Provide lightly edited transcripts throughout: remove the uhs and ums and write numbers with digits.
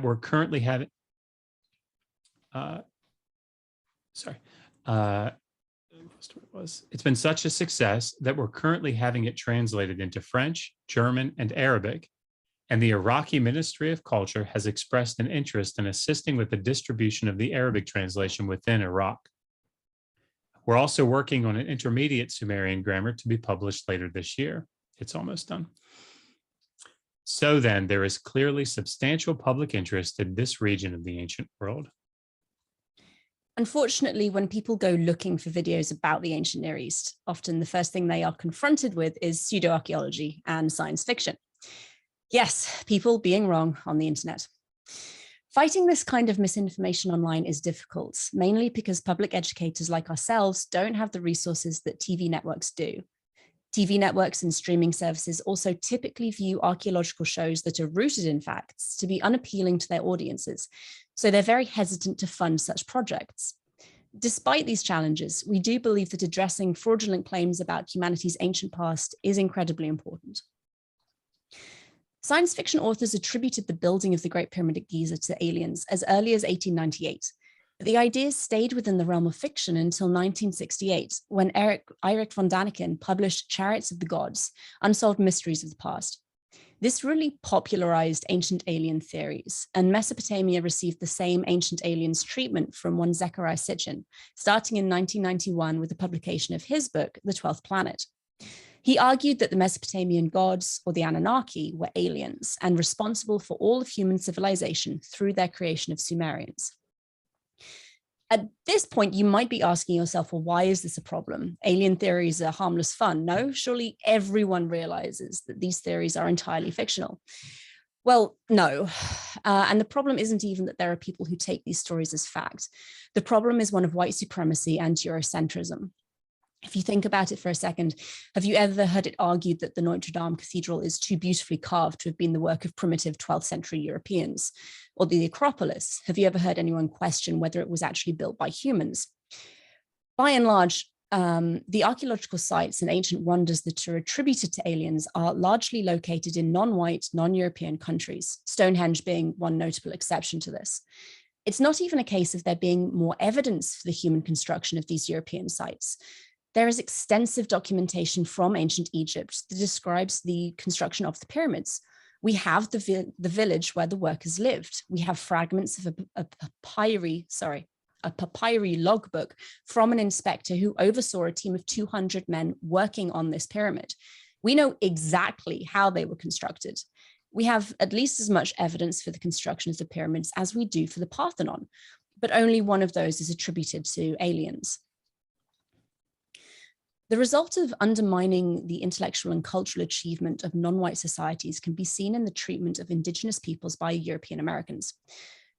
we're currently having, it's been such a success that we're currently having it translated into French, German, and Arabic. And the Iraqi Ministry of Culture has expressed an interest in assisting with the distribution of the Arabic translation within Iraq. We're also working on an intermediate Sumerian grammar to be published later this year. It's almost done. So then, there is clearly substantial public interest in this region of the ancient world. Unfortunately, when people go looking for videos about the ancient Near East, often the first thing they are confronted with is pseudo-archaeology and science fiction. Yes, people being wrong on the internet. Fighting this kind of misinformation online is difficult, mainly because public educators like ourselves don't have the resources that TV networks do. TV networks and streaming services also typically view archaeological shows that are rooted in facts to be unappealing to their audiences, so they're very hesitant to fund such projects. Despite these challenges, we do believe that addressing fraudulent claims about humanity's ancient past is incredibly important. Science fiction authors attributed the building of the Great Pyramid at Giza to aliens as early as 1898. But the ideas stayed within the realm of fiction until 1968, when Erich von Daniken published Chariots of the Gods, Unsolved Mysteries of the Past. This really popularized ancient alien theories, and Mesopotamia received the same ancient aliens treatment from one Zecharia Sitchin, starting in 1991 with the publication of his book, The 12th Planet. He argued that the Mesopotamian gods, or the Anunnaki, were aliens and responsible for all of human civilization through their creation of Sumerians. At this point, you might be asking yourself, well, why is this a problem? Alien theories are harmless fun. No, surely everyone realizes that these theories are entirely fictional. Well, no. And the problem isn't even that there are people who take these stories as fact. The problem is one of white supremacy and Eurocentrism. If you think about it for a second, have you ever heard it argued that the Notre Dame Cathedral is too beautifully carved to have been the work of primitive 12th century Europeans? Or the Acropolis? Have you ever heard anyone question whether it was actually built by humans? By and large, the archaeological sites and ancient wonders that are attributed to aliens are largely located in non-white, non-European countries, Stonehenge being one notable exception to this. It's not even a case of there being more evidence for the human construction of these European sites. There is extensive documentation from ancient Egypt that describes the construction of the pyramids. We have the village where the workers lived. We have fragments of a papyri logbook from an inspector who oversaw a team of 200 men working on this pyramid. We know exactly how they were constructed. We have at least as much evidence for the construction of the pyramids as we do for the Parthenon, but only one of those is attributed to aliens. The result of undermining the intellectual and cultural achievement of non-white societies can be seen in the treatment of indigenous peoples by European Americans.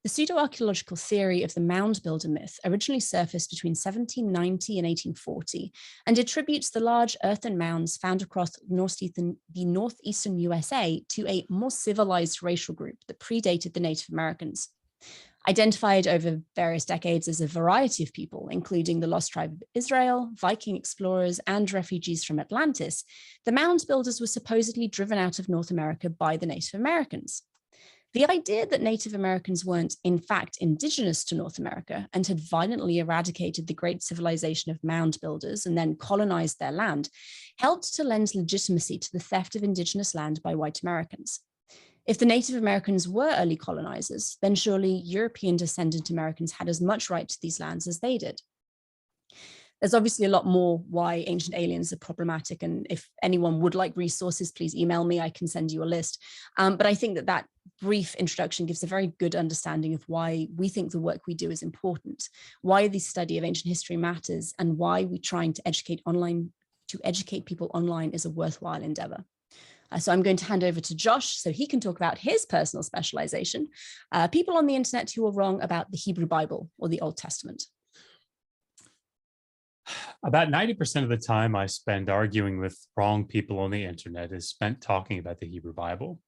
The pseudo-archaeological theory of the mound builder myth originally surfaced between 1790 and 1840 and attributes the large earthen mounds found across the northeastern USA to a more civilized racial group that predated the Native Americans. Identified over various decades as a variety of people, including the lost tribe of Israel, Viking explorers, and refugees from Atlantis, the mound builders were supposedly driven out of North America by the Native Americans. The idea that Native Americans weren't, in fact, indigenous to North America and had violently eradicated the great civilization of mound builders and then colonized their land helped to lend legitimacy to the theft of indigenous land by white Americans. If the Native Americans were early colonizers, then surely European descendant Americans had as much right to these lands as they did. There's obviously a lot more why ancient aliens are problematic, and if anyone would like resources, please email me, I can send you a list. But I think that that brief introduction gives a very good understanding of why we think the work we do is important, why the study of ancient history matters, and why we're trying to educate people online is a worthwhile endeavor. So I'm going to hand over to Josh so he can talk about his personal specialization, people on the internet who are wrong about the Hebrew Bible or the Old Testament. About 90% of the time I spend arguing with wrong people on the internet is spent talking about the Hebrew Bible.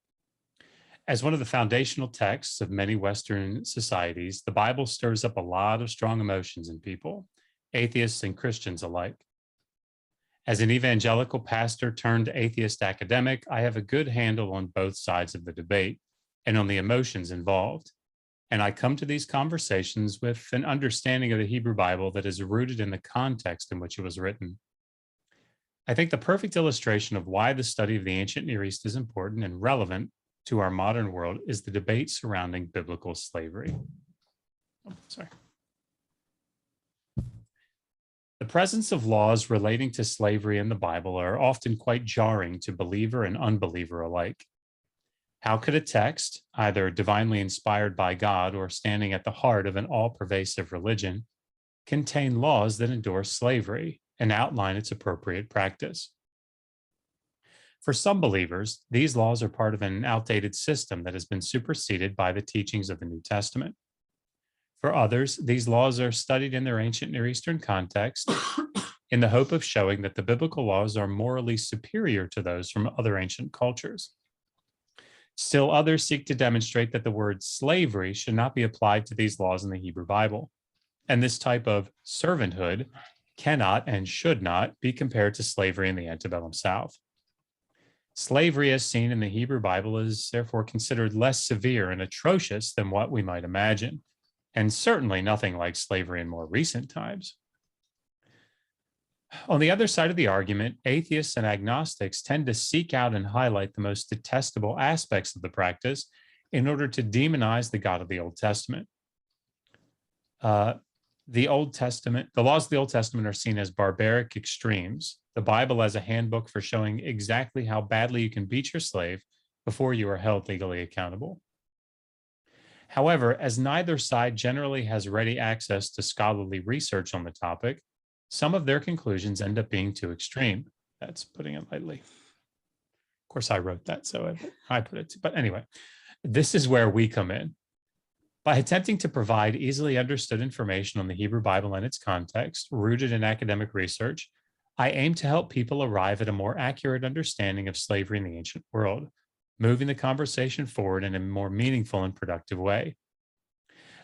As one of the foundational texts of many Western societies, the Bible stirs up a lot of strong emotions in people, atheists and Christians alike. As an evangelical pastor turned atheist academic, I have a good handle on both sides of the debate and on the emotions involved. And I come to these conversations with an understanding of the Hebrew Bible that is rooted in the context in which it was written. I think the perfect illustration of why the study of the ancient Near East is important and relevant to our modern world is the debate surrounding biblical slavery. The presence of laws relating to slavery in the Bible are often quite jarring to believer and unbeliever alike. How could a text, either divinely inspired by God or standing at the heart of an all-pervasive religion, contain laws that endorse slavery and outline its appropriate practice? For some believers, these laws are part of an outdated system that has been superseded by the teachings of the New Testament. For others, these laws are studied in their ancient Near Eastern context in the hope of showing that the biblical laws are morally superior to those from other ancient cultures. Still, others seek to demonstrate that the word slavery should not be applied to these laws in the Hebrew Bible, and this type of servanthood cannot and should not be compared to slavery in the antebellum South. Slavery, as seen in the Hebrew Bible, is therefore considered less severe and atrocious than what we might imagine, and certainly nothing like slavery in more recent times. On the other side of the argument, atheists and agnostics tend to seek out and highlight the most detestable aspects of the practice in order to demonize the God of the Old Testament. The laws of the Old Testament are seen as barbaric extremes, the Bible as a handbook for showing exactly how badly you can beat your slave before you are held legally accountable. However, as neither side generally has ready access to scholarly research on the topic, some of their conclusions end up being too extreme. That's putting it lightly. Of course, I wrote that, so I put it. But anyway, this is where we come in. By attempting to provide easily understood information on the Hebrew Bible and its context, rooted in academic research, I aim to help people arrive at a more accurate understanding of slavery in the ancient world, moving the conversation forward in a more meaningful and productive way.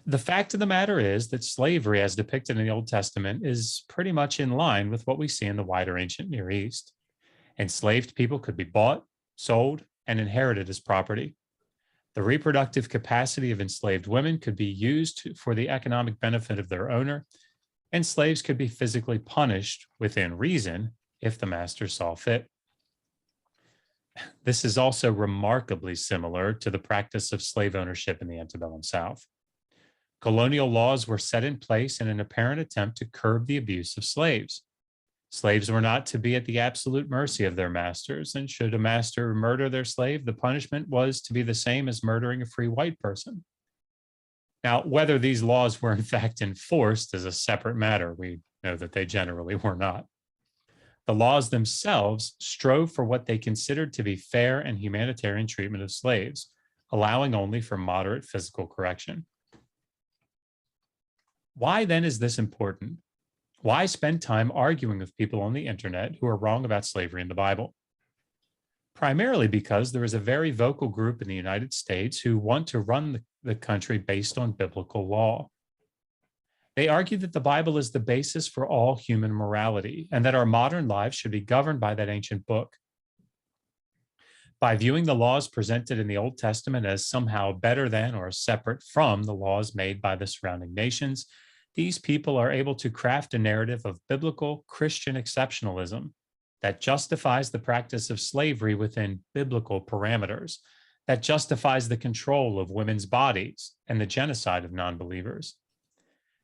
The fact of the matter is that slavery, as depicted in the Old Testament, is pretty much in line with what we see in the wider ancient Near East. Enslaved people could be bought, sold, and inherited as property. The reproductive capacity of enslaved women could be used for the economic benefit of their owner, and slaves could be physically punished within reason if the master saw fit. This is also remarkably similar to the practice of slave ownership in the antebellum South. Colonial laws were set in place in an apparent attempt to curb the abuse of slaves. Slaves were not to be at the absolute mercy of their masters, and should a master murder their slave, the punishment was to be the same as murdering a free white person. Now, whether these laws were in fact enforced is a separate matter. We know that they generally were not. The laws themselves strove for what they considered to be fair and humanitarian treatment of slaves, allowing only for moderate physical correction. Why then is this important? Why spend time arguing with people on the internet who are wrong about slavery in the Bible? Primarily because there is a very vocal group in the United States who want to run the country based on biblical law. They argue that the Bible is the basis for all human morality and that our modern lives should be governed by that ancient book. By viewing the laws presented in the Old Testament as somehow better than or separate from the laws made by the surrounding nations, these people are able to craft a narrative of biblical Christian exceptionalism that justifies the practice of slavery within biblical parameters, that justifies the control of women's bodies and the genocide of non-believers.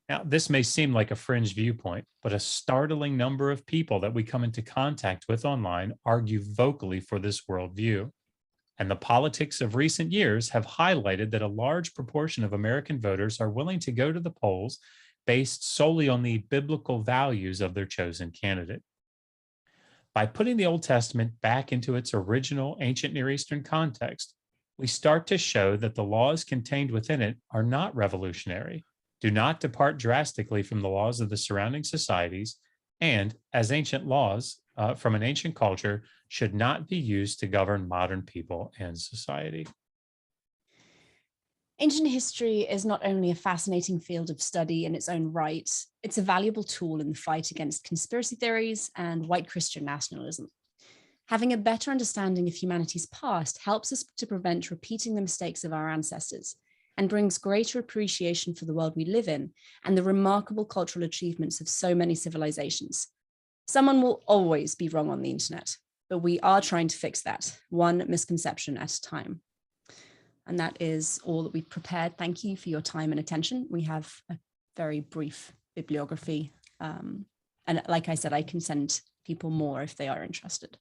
Now, this may seem like a fringe viewpoint, but a startling number of people that we come into contact with online argue vocally for this worldview. And the politics of recent years have highlighted that a large proportion of American voters are willing to go to the polls based solely on the biblical values of their chosen candidate. By putting the Old Testament back into its original ancient Near Eastern context, we start to show that the laws contained within it are not revolutionary, do not depart drastically from the laws of the surrounding societies, and as ancient laws from an ancient culture should not be used to govern modern people and society. Ancient history is not only a fascinating field of study in its own right, it's a valuable tool in the fight against conspiracy theories and white Christian nationalism. Having a better understanding of humanity's past helps us to prevent repeating the mistakes of our ancestors and brings greater appreciation for the world we live in and the remarkable cultural achievements of so many civilizations. Someone will always be wrong on the internet, but we are trying to fix that, one misconception at a time. And that is all that we've prepared. Thank you for your time and attention. We have a very brief bibliography. And like I said, I can send people more if they are interested.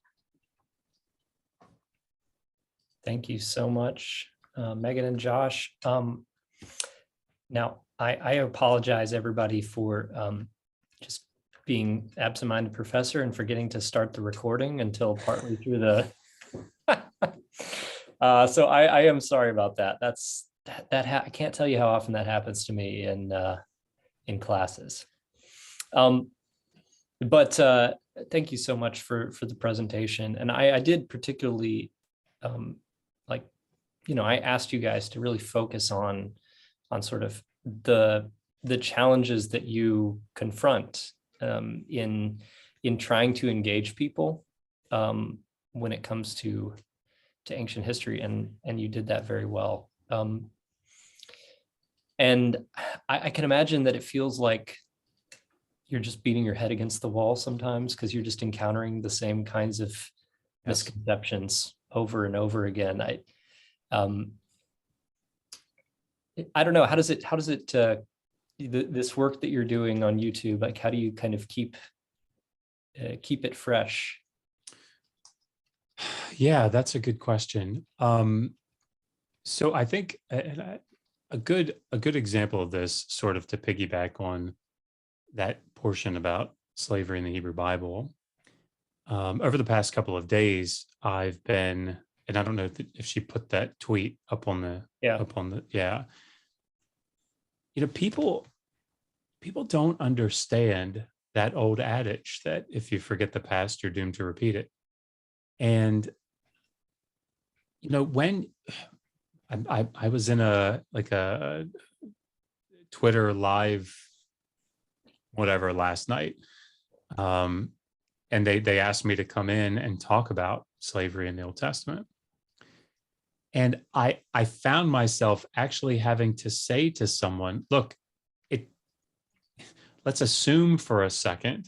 Thank you so much, Megan and Josh. Now, I apologize, everybody, for just being absent-minded professor and forgetting to start the recording until partly through the... so I am sorry about that. I can't tell you how often that happens to me in classes. But thank you so much for the presentation. And I did particularly I asked you guys to really focus on sort of the challenges that you confront in trying to engage people when it comes to ancient history, and you did that very well. And I can imagine that it feels like you're just beating your head against the wall sometimes because you're just encountering the same kinds of misconceptions over and over again. I don't know, how does it this work that you're doing on YouTube, like how do you kind of keep it fresh? Yeah, that's a good question. So I think a good example of this, sort of to piggyback on that portion about slavery in the Hebrew Bible, over the past couple of days, I've been, and I don't know if she put that tweet up on the, people don't understand that old adage that if you forget the past, you're doomed to repeat it. And, when I was in a Twitter live, whatever, last night, and they asked me to come in and talk about slavery in the Old Testament. And I found myself actually having to say to someone, look, let's assume for a second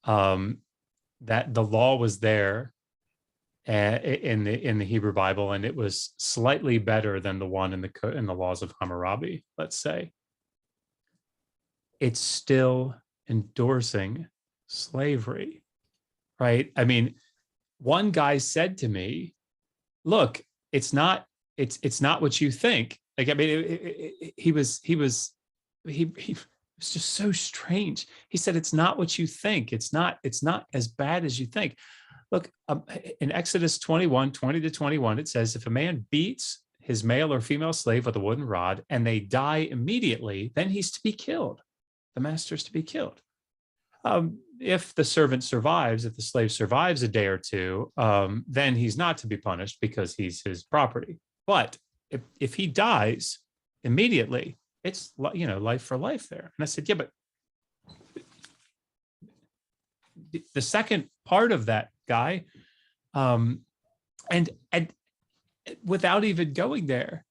that the law was there in the Hebrew Bible, and it was slightly better than the one in the laws of Hammurabi, let's say. It's still endorsing slavery, right? I mean, one guy said to me, look, it's not what you think. Like, I mean, he was just so strange. He said, it's not what you think. It's not as bad as you think. Look, in Exodus 21, 20-21, it says, if a man beats his male or female slave with a wooden rod and they die immediately, then he's to be killed. The master's to be killed. If the servant survives, if the slave survives a day or two, then he's not to be punished because he's his property. But if he dies immediately, it's, life for life there. And I said, yeah, but the second part of that, guy, and without even going there,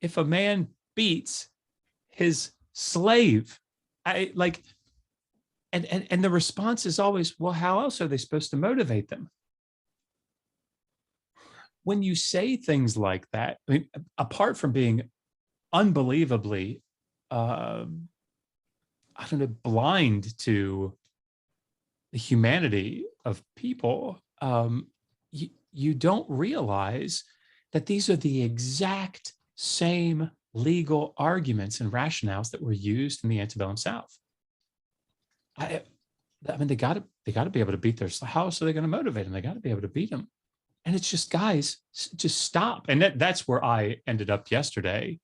if a man beats his slave, and the response is always, well, how else are they supposed to motivate them? When you say things like that, I mean, apart from being unbelievably, blind to the humanity of people, you don't realize that these are the exact same legal arguments and rationales that were used in the antebellum South. I mean, they got to be able to beat their. How else are they going to motivate them? They got to be able to beat them. And it's just, guys, just stop. And that's where I ended up yesterday.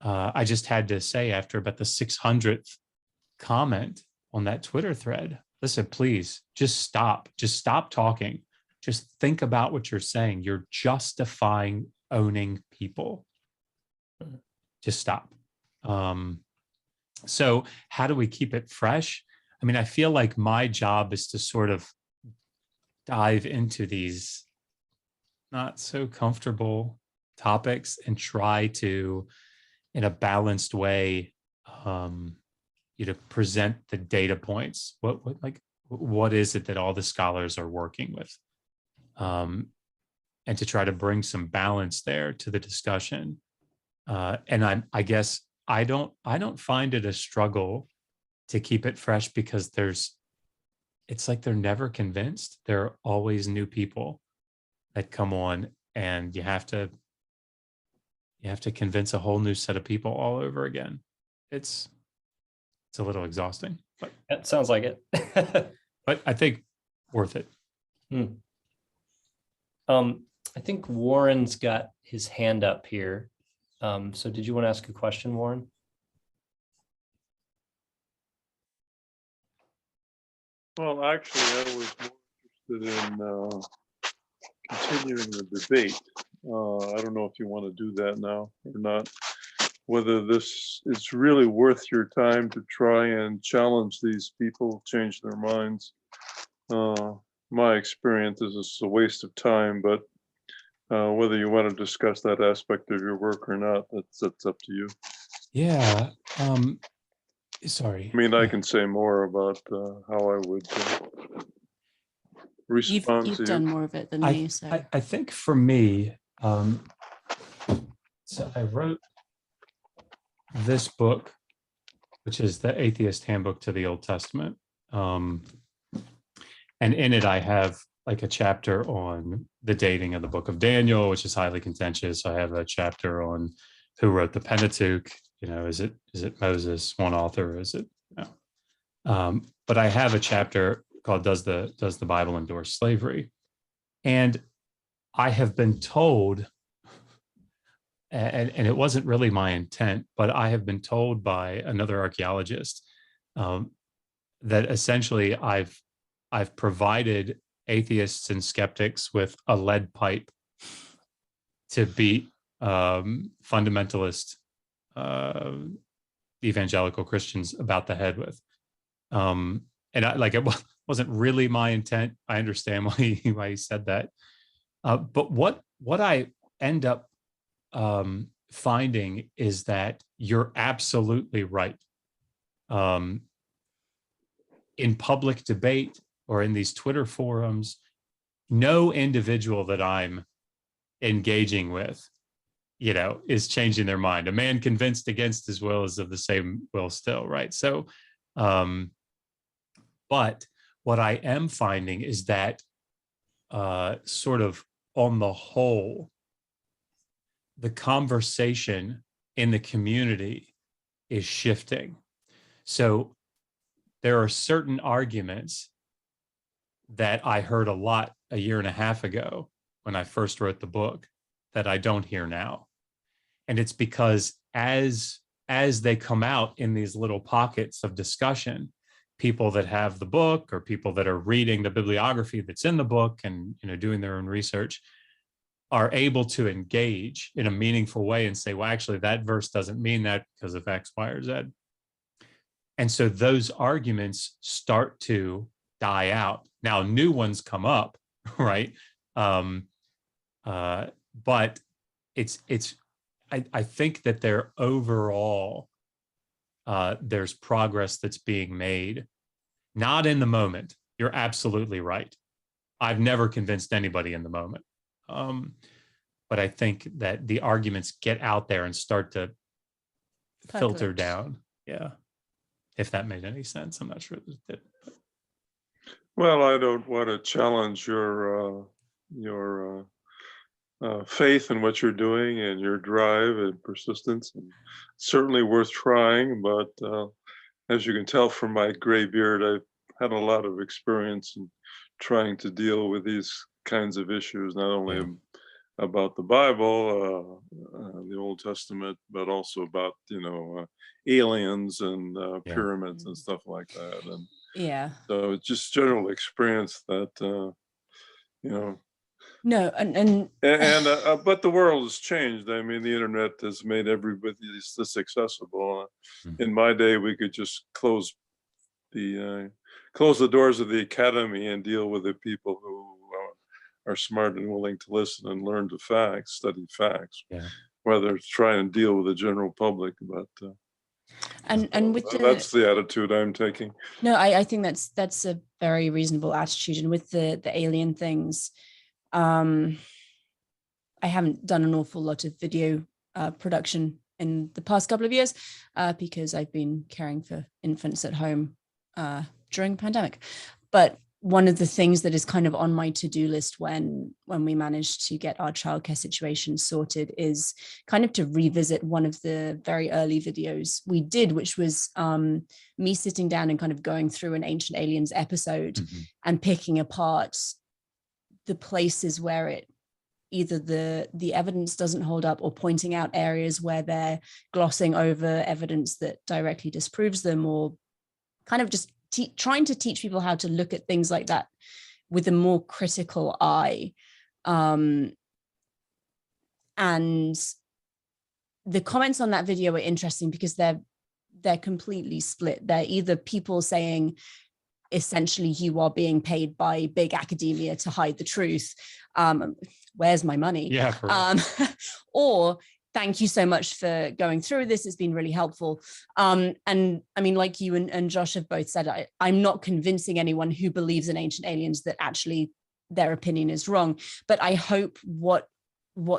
I just had to say, after about the 600th comment on that Twitter thread, listen, please, just stop. Just stop talking. Just think about what you're saying. You're justifying owning people. Just stop. So how do we keep it fresh? I mean, I feel like my job is to sort of dive into these not so comfortable topics and try to in a balanced way, present the data points. What is it that all the scholars are working with, and to try to bring some balance there to the discussion. And I guess I don't find it a struggle to keep it fresh, because it's like they're never convinced. There are always new people that come on, and you have to convince a whole new set of people all over again. It's a little exhausting, but that sounds like it. but I think worth it. I think Warren's got his hand up here. So did you want to ask a question, Warren? Well, actually, I was more interested in continuing the debate. I don't know if you want to do that now or not. Whether it's really worth your time to try and challenge these people, change their minds. My experience is it's a waste of time, but whether you want to discuss that aspect of your work or not, that's up to you. Yeah. Sorry. I mean, I can say more about how I would respond to you. You've done more of it than me, so. I think for me, so I wrote this book, which is the Atheist Handbook to the Old Testament. And in it, I have like a chapter on the dating of the book of Daniel, which is highly contentious. I have a chapter on who wrote the Pentateuch. Is it Moses, one author? Is it? No. But I have a chapter called Does the Bible Endorse Slavery? And I have been told, and it wasn't really my intent, but I have been told by another archaeologist that essentially I've provided atheists and skeptics with a lead pipe to beat fundamentalist evangelical Christians about the head with. And it wasn't really my intent. I understand why he said that. But what I end up finding is that you're absolutely right. In public debate or in these Twitter forums, no individual that I'm engaging with, is changing their mind. A man convinced against his will is of the same will still, right? So, but what I am finding is that sort of on the whole, the conversation in the community is shifting. So there are certain arguments that I heard a lot a year and a half ago when I first wrote the book that I don't hear now. And it's because as they come out in these little pockets of discussion, people that have the book or people that are reading the bibliography that's in the book and doing their own research are able to engage in a meaningful way and say, well, actually, that verse doesn't mean that because of X, Y, or Z. And so those arguments start to die out. Now, new ones come up, right? But I think that there overall, there's progress that's being made. Not in the moment. You're absolutely right. I've never convinced anybody in the moment. But I think that the arguments get out there and start to filter down. Yeah. If that made any sense. I'm not sure it did. But. Well, I don't want to challenge your faith in what you're doing and your drive and persistence. And certainly worth trying, but as you can tell from my gray beard, I've had a lot of experience in trying to deal with these kinds of issues, not only about the Bible, the Old Testament, but also about, aliens and pyramids and stuff like that. And so it's just general experience that, No, and but the world has changed. I mean, the internet has made everybody this accessible. In my day, we could just close the doors of the academy and deal with the people who are smart and willing to listen and learn the facts, study facts. rather try and deal with the general public. But and with that's the attitude I'm taking. No, I think that's a very reasonable attitude. And with the alien things, I haven't done an awful lot of video production in the past couple of years because I've been caring for infants at home during the pandemic. But one of the things that is kind of on my to-do list when we managed to get our childcare situation sorted is kind of to revisit one of the very early videos we did, which was me sitting down and kind of going through an Ancient Aliens episode and picking apart the places where it either the evidence doesn't hold up, or pointing out areas where they're glossing over evidence that directly disproves them, or kind of just trying to teach people how to look at things like that with a more critical eye. And the comments on that video are interesting because they're completely split. They're either people saying, essentially, you are being paid by big academia to hide the truth. Where's my money? Yeah. Or thank you so much for going through this. It's been really helpful. And I mean, like you and Josh have both said, I'm not convincing anyone who believes in ancient aliens that actually their opinion is wrong. But I hope what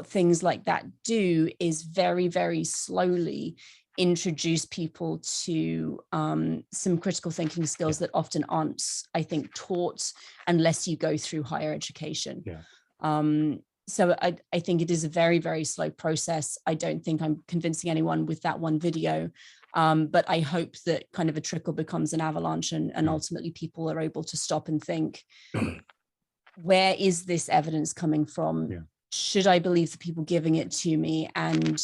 things like that do is very, very slowly introduce people to some critical thinking skills that often aren't, I think, taught unless you go through higher education. So I think it is a very, very slow process. I don't think I'm convincing anyone with that one video, but I hope that kind of a trickle becomes an avalanche, and ultimately people are able to stop and think, where is this evidence coming from? Should I believe the people giving it to me? And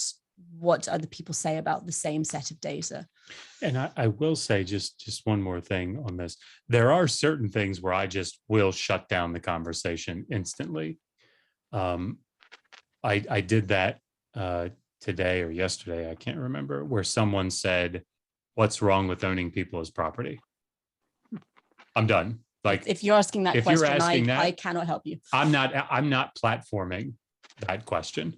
what other people say about the same set of data? And I will say just one more thing on this. There are certain things where I just will shut down the conversation instantly. I did that today or yesterday, I can't remember, where someone said, "What's wrong with owning people as property?" I'm done. Like, if you're asking that question, I cannot help you. I'm not platforming that question,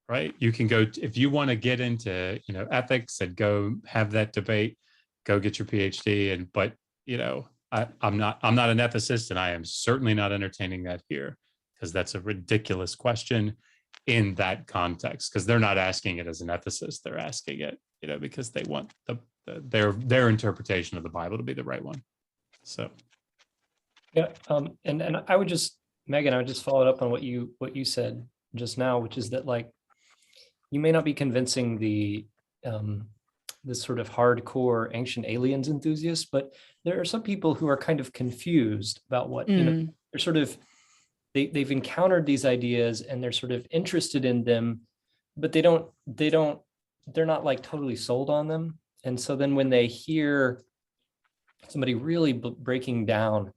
right? You can go, if you want to get into, ethics, and go have that debate, go get your PhD. But I'm not an ethicist, and I am certainly not entertaining that here, because that's a ridiculous question in that context, because they're not asking it as an ethicist. They're asking it, because they want their interpretation of the Bible to be the right one. So. Yeah. And I would just, Megan, I would just follow up on what you said just now, which is that, like, you may not be convincing the this sort of hardcore ancient aliens enthusiasts, but there are some people who are kind of confused about what, they're sort of, they've encountered these ideas and they're sort of interested in them, but they're not like totally sold on them. And so then when they hear somebody really breaking down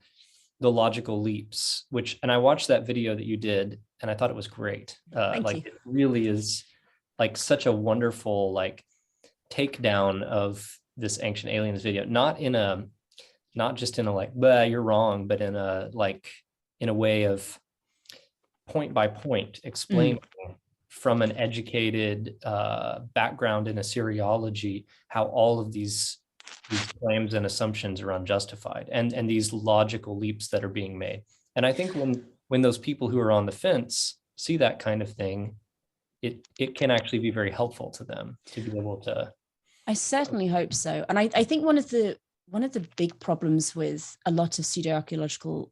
the logical leaps, and I watched that video that you did, and I thought it was great. It really is like such a wonderful, like, takedown of this ancient aliens video, not just in a like, bah, you're wrong, but in a way of point by point explaining from an educated background in Assyriology how all of these claims and assumptions are unjustified, and these logical leaps that are being made. And I think when those people who are on the fence see that kind of thing, it can actually be very helpful to them to be able to. I certainly hope so. And I think one of the big problems with a lot of pseudo-archaeological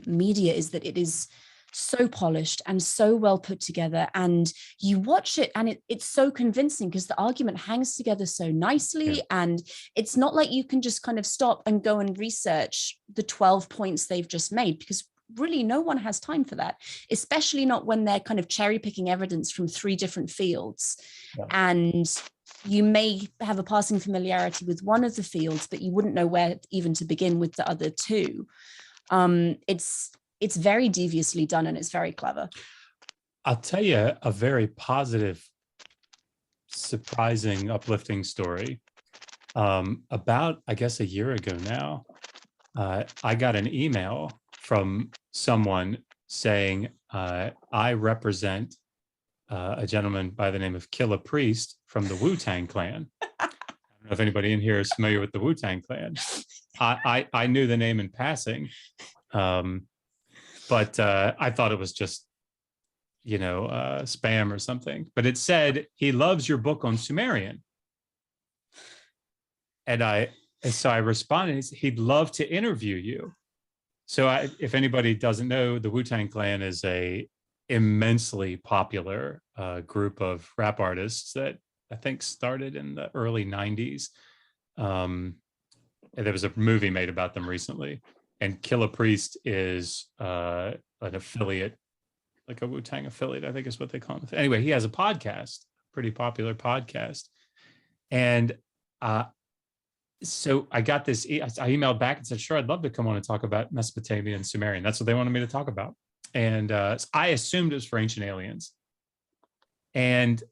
media is that it is so polished and so well put together, and you watch it and it's so convincing because the argument hangs together so nicely. And it's not like you can just kind of stop and go and research the 12 points they've just made, because really no one has time for that, especially not when they're kind of cherry picking evidence from 3 different fields. And you may have a passing familiarity with one of the fields, but you wouldn't know where even to begin with the other 2. It's very deviously done, and it's very clever. I'll tell you a very positive, surprising, uplifting story. About, I guess, a year ago now, I got an email from someone saying, I represent a gentleman by the name of Killa Priest from the Wu-Tang Clan. I don't know if anybody in here is familiar with the Wu-Tang Clan. I knew the name in passing, but I thought it was just, spam or something. But it said he loves your book on Sumerian, and so I responded. He'd love to interview you. So if anybody doesn't know, the Wu-Tang Clan is a immensely popular group of rap artists that I think started in the early 90s. And there was a movie made about them recently. And Killa Priest is an affiliate, like a Wu-Tang affiliate, I think is what they call him. Anyway, he has a podcast, pretty popular podcast. And so I got this, I emailed back and said, sure, I'd love to come on and talk about Mesopotamia and Sumerian. That's what they wanted me to talk about. And I assumed it was for ancient aliens. And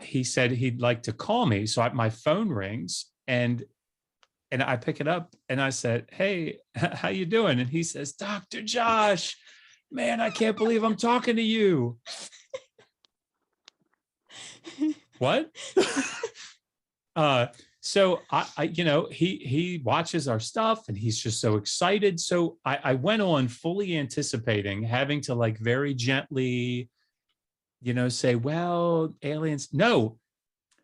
he said he'd like to call me. So my phone rings and I pick it up and I said, hey, how you doing? And he says, Dr. Josh, man, I can't believe I'm talking to you. What? So he watches our stuff and he's just so excited. So I went on fully anticipating having to like very gently, say, well, aliens. No,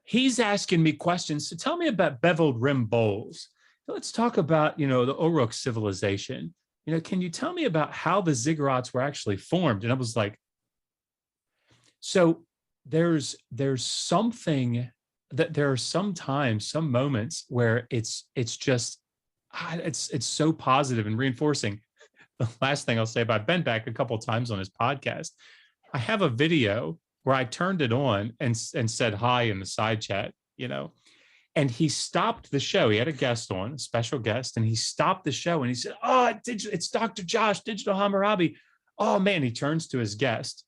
he's asking me questions. So tell me about beveled rim bowls. Let's talk about, the Uruk civilization. Can you tell me about how the ziggurats were actually formed? And I was like, so there's something that there are some moments where it's just, it's so positive and reinforcing. The last thing I'll say about Ben back a couple of times on his podcast, I have a video where I turned it on and said hi in the side chat, and he stopped the show. He had a guest on, a special guest, and he stopped the show and he said, oh, it's Dr. Josh, Digital Hammurabi. Oh man, he turns to his guest.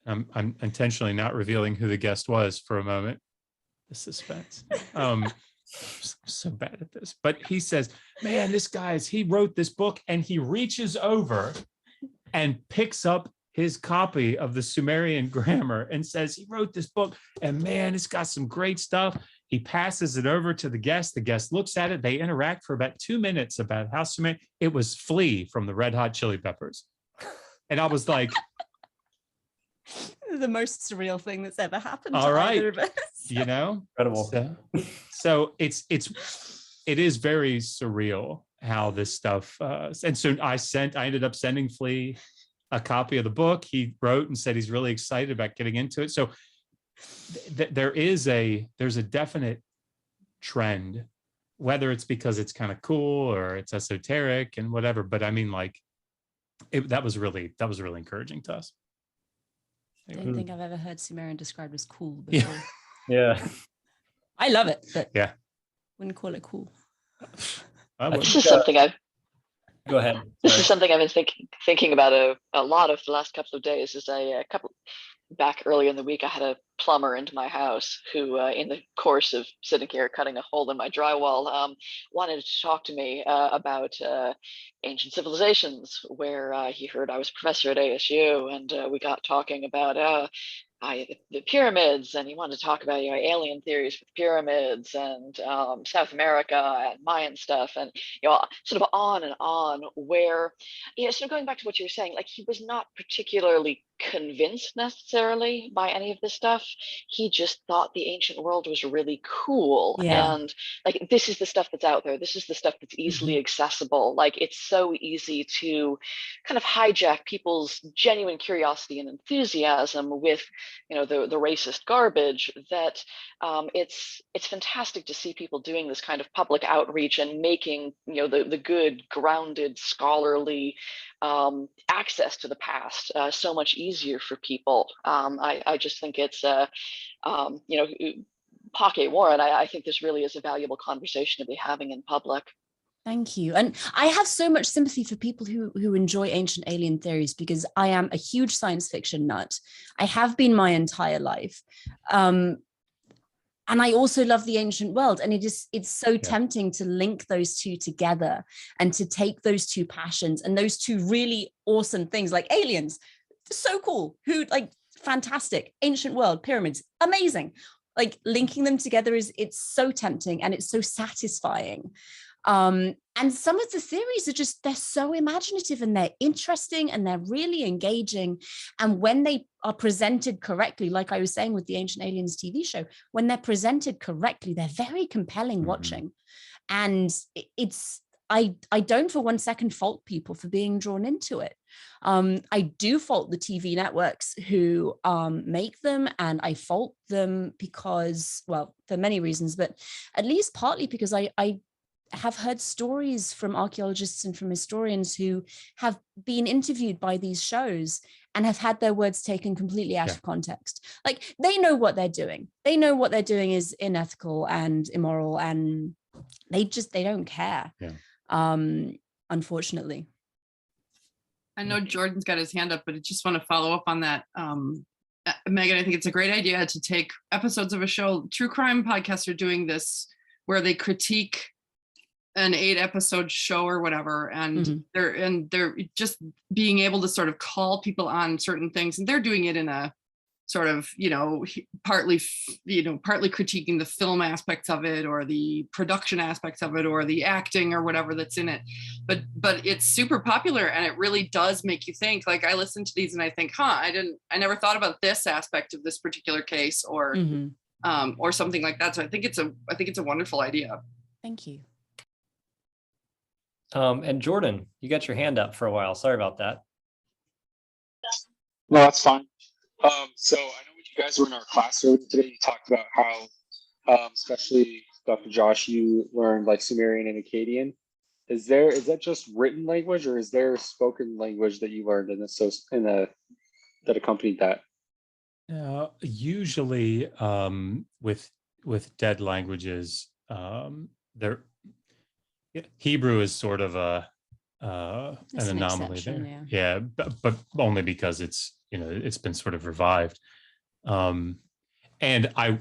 I'm intentionally not revealing who the guest was for a moment. The suspense. I'm so bad at this. But he says, man, he wrote this book, and he reaches over and picks up his copy of the Sumerian grammar and says, he wrote this book, and man, it's got some great stuff. He passes it over to the guest. The guest looks at it. They interact for about 2 minutes about how Sumerian. It was Flea from the Red Hot Chili Peppers. And I was like, the most surreal thing that's ever happened all to right, either of us. Incredible. So it is very surreal how this stuff. And so I ended up sending Flea a copy of the book. He wrote and said he's really excited about getting into it. So there's a definite trend, whether it's because it's kind of cool or it's esoteric and whatever. But I mean, like, that was really encouraging to us. I don't think I've ever heard Sumerian described as cool before. Yeah. I love it, but yeah, wouldn't call it cool. This is something Go ahead. This is something I've been thinking about a lot of the last couple of days. Is back earlier in the week, I had a plumber into my house who, in the course of sitting here cutting a hole in my drywall, wanted to talk to me about ancient civilizations, where he heard I was a professor at ASU, and we got talking about the pyramids, and he wanted to talk about alien theories with pyramids and South America and Mayan stuff, and sort of on and on. Where sort of going back to what you were saying, like, he was not particularly convinced necessarily by any of this stuff. He just thought the ancient world was really cool. Yeah. And like, this is the stuff that's out there. This is the stuff that's easily accessible. Like, it's so easy to kind of hijack people's genuine curiosity and enthusiasm with the racist garbage that it's fantastic to see people doing this kind of public outreach and making the good, grounded, scholarly access to the past so much easier for people. I just think it's Pocket Warren, I think this really is a valuable conversation to be having in public. Thank you. And I have so much sympathy for people who enjoy ancient alien theories, because I am a huge science fiction nut. I have been my entire life. And I also love the ancient world. And it's so tempting to link those two together and to take those two passions and those two really awesome things like aliens. So cool. Who, like, fantastic. Ancient world, pyramids, amazing. Like linking them together it's so tempting and it's so satisfying. And some of the theories are just, they're so imaginative and they're interesting and they're really engaging. And when they are presented correctly, like I was saying with the Ancient Aliens TV show, when they're presented correctly, they're very compelling watching. And I don't for one second fault people for being drawn into it. I do fault the TV networks who make them, and I fault them because, well, for many reasons, but at least partly because I have heard stories from archaeologists and from historians who have been interviewed by these shows and have had their words taken completely out of context. Like, they know what they're doing. They know what they're doing is unethical and immoral, and they don't care. Unfortunately. I know Jordan's got his hand up, but I just want to follow up on that. Megan, I think it's a great idea to take episodes of a show. True crime podcasts are doing this where they critique an 8-episode show or whatever, and they're just being able to sort of call people on certain things, and they're doing it in a sort of, partly critiquing the film aspects of it or the production aspects of it or the acting or whatever that's in it, but it's super popular and it really does make you think. Like, I listen to these and I think, I never thought about this aspect of this particular case or something like that. So I think it's a wonderful idea. Thank you. And Jordan, you got your hand up for a while. Sorry about that. No, that's fine. So I know when you guys were in our class earlier today, you talked about how, especially Dr. Josh, you learned like Sumerian and Akkadian. Is that just written language, or is there spoken language that you learned that accompanied that? Usually, with dead languages, Hebrew is sort of an anomaly there. Yeah, but only because it's been sort of revived. And I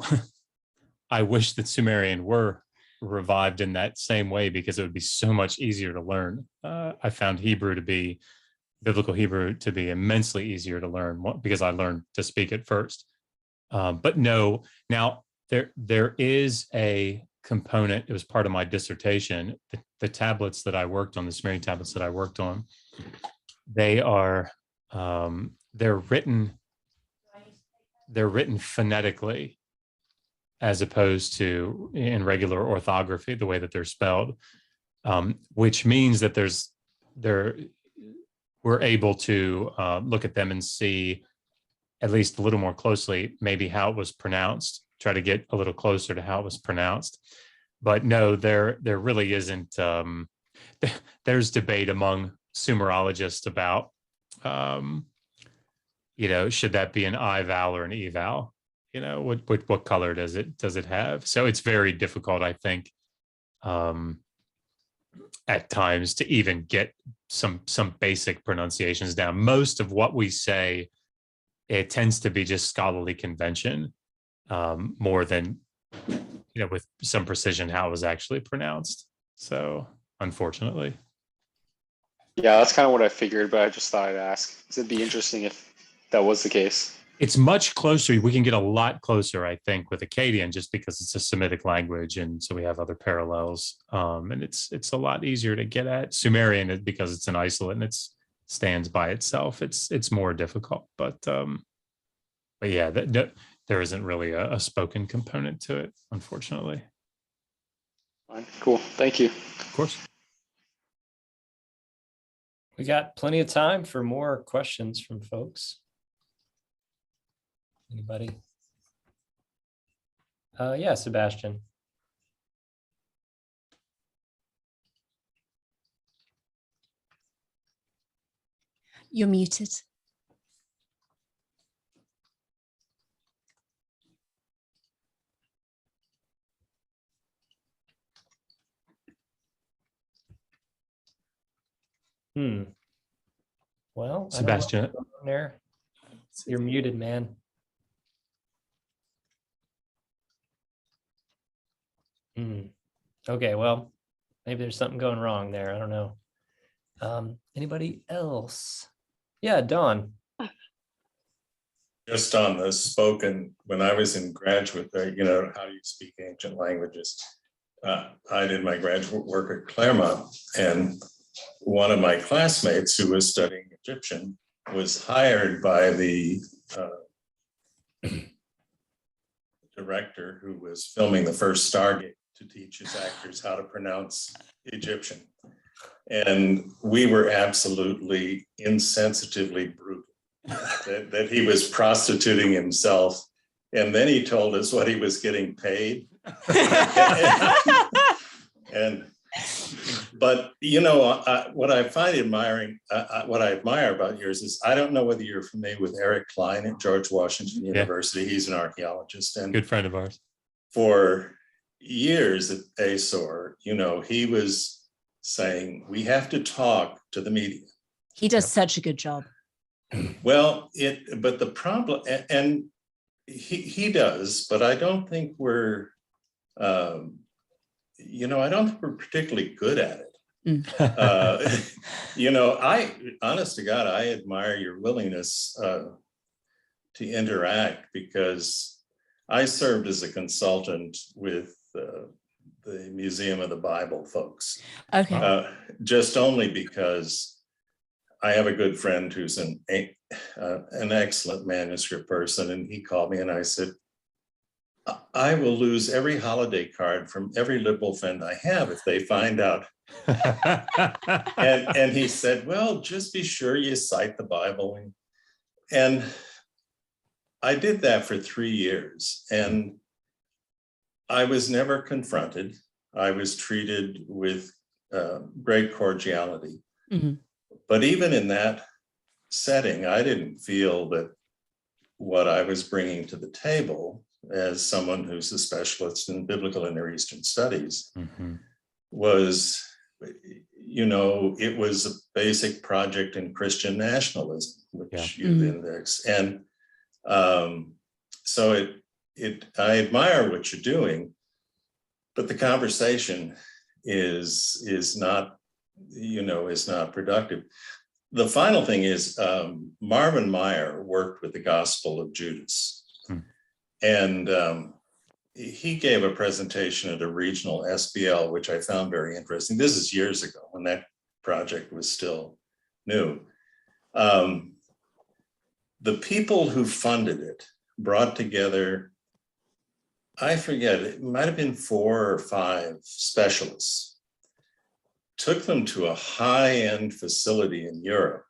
wish that Sumerian were revived in that same way, because it would be so much easier to learn. I found biblical Hebrew to be immensely easier to learn because I learned to speak it first. But no, now there is a component. It was part of my dissertation. The tablets that I worked on, the Sumerian tablets that I worked on, they are they're written phonetically as opposed to in regular orthography, the way that they're spelled, which means that we're able to look at them and see at least a little more closely maybe how it was pronounced, try to get a little closer to how it was pronounced. But no, there really isn't. There's debate among Sumerologists about, should that be an I vowel or an E vowel? What color does it have? So it's very difficult, I think, at times to even get some basic pronunciations down. Most of what we say, it tends to be just scholarly convention, more than with some precision how it was actually pronounced. So unfortunately. Yeah, that's kind of what I figured, but I just thought I'd ask. It'd be interesting if that was the case. It's much closer. We can get a lot closer, I think, with Akkadian, just because it's a Semitic language, and so we have other parallels. And it's a lot easier to get at. Sumerian, because it's an isolate and it stands by itself, it's more difficult. But yeah, there isn't really a spoken component to it, unfortunately. Fine. Cool. Thank you. Of course. We got plenty of time for more questions from folks. Anybody? Yeah, Sebastian. You're muted. Well, Sebastian, there. You're muted, man. Okay, well, maybe there's something going wrong there. I don't know. Anybody else? Yeah, Dawn. just on the spoken, when I was in graduate, you know, how do you speak ancient languages? I did my graduate work at Claremont, and one of my classmates who was studying Egyptian was hired by the director who was filming the first Stargate to teach his actors how to pronounce Egyptian. And we were absolutely insensitively brutal that he was prostituting himself. And then he told us what he was getting paid. But you know, what I find admiring, what I admire about yours is, I don't know whether you're familiar with Eric Klein at George Washington University. He's an archaeologist and good friend of ours. For years at ASOR, you know, he was saying, we have to talk to the media. He does such a good job. Well, but the problem, and he does, but I don't think we're, you know, I don't think we're particularly good at it. You know, honest to God, I admire your willingness to interact, because I served as a consultant with the Museum of the Bible folks. Okay. Just only because I have a good friend who's an excellent manuscript person, and he called me and I said, I will lose every holiday card from every liberal friend I have if they find out. and he said, well, just be sure you cite the Bible. And I did that for 3 years, and I was never confronted. I was treated with great cordiality. Mm-hmm. But even in that setting, I didn't feel that what I was bringing to the table as someone who's a specialist in biblical and Near Eastern studies was, you know, it was a basic project in Christian nationalism, which you've indexed. And so I admire what you're doing, but the conversation is not, you know, is not productive. The final thing is, Marvin Meyer worked with the Gospel of Judas. And he gave a presentation at a regional SBL, which I found very interesting. This is years ago when that project was still new. The people who funded it brought together, I forget, it might have been 4 or 5 specialists, took them to a high-end facility in Europe,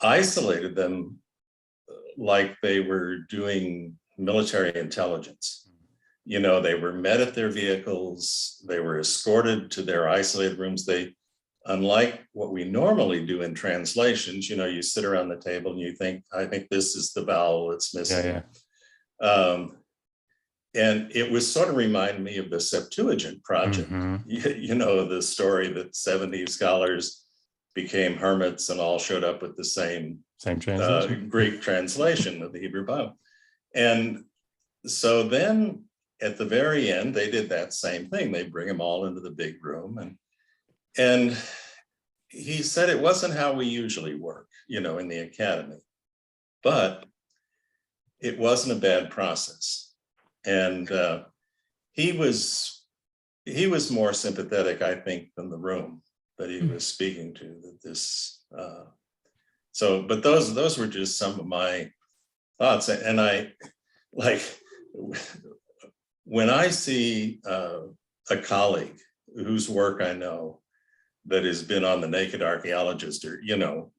isolated them like they were doing military intelligence. You know, they were met at their vehicles, they were escorted to their isolated rooms. They, unlike what we normally do in translations, you know, you sit around the table and you think, I think this is the vowel that's missing. And it was sort of reminded me of the Septuagint project. You know, the story that 70 scholars became hermits and all showed up with the same translation. Greek translation of the Hebrew Bible. And so then at the very end, they did that same thing. They bring them all into the big room. And he said it wasn't how we usually work, you know, in the academy, but it wasn't a bad process. And he was more sympathetic, I think, than the room that he was speaking to. That this, but those were just some of my thoughts. And I, like, when I see a colleague whose work I know that has been on the Naked Archaeologist, or, you know,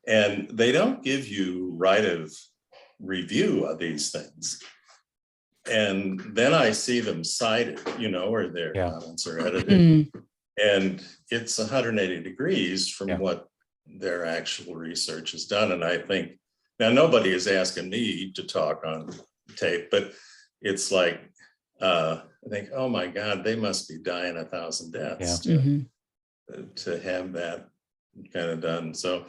and they don't give you right of review of these things. And then I see them cited, you know, or their comments are edited. And it's 180 degrees from what their actual research has done. And I think, now nobody is asking me to talk on tape, but it's like, I think, oh my God, they must be dying 1,000 deaths to have that kind of done. So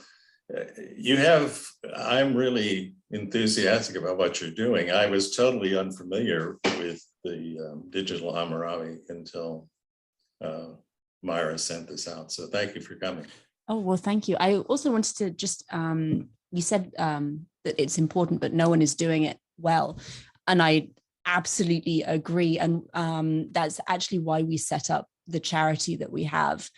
I'm really enthusiastic about what you're doing. I was totally unfamiliar with the digital Hammurabi until Myra sent this out. So thank you for coming. Oh, well, thank you. I also wanted to just, you said that that it's important, but no one is doing it well. And I absolutely agree. And that's actually why we set up the charity that we have.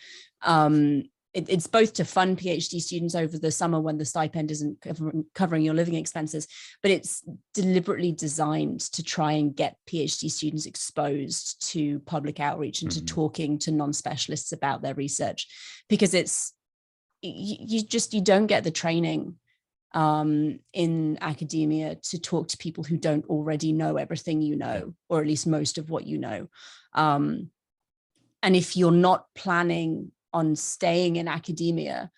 It's both to fund PhD students over the summer when the stipend isn't covering your living expenses, but it's deliberately designed to try and get PhD students exposed to public outreach and to talking to non-specialists about their research, because you don't get the training in academia to talk to people who don't already know everything you know, or at least most of what you know. And if you're not planning on staying in academia,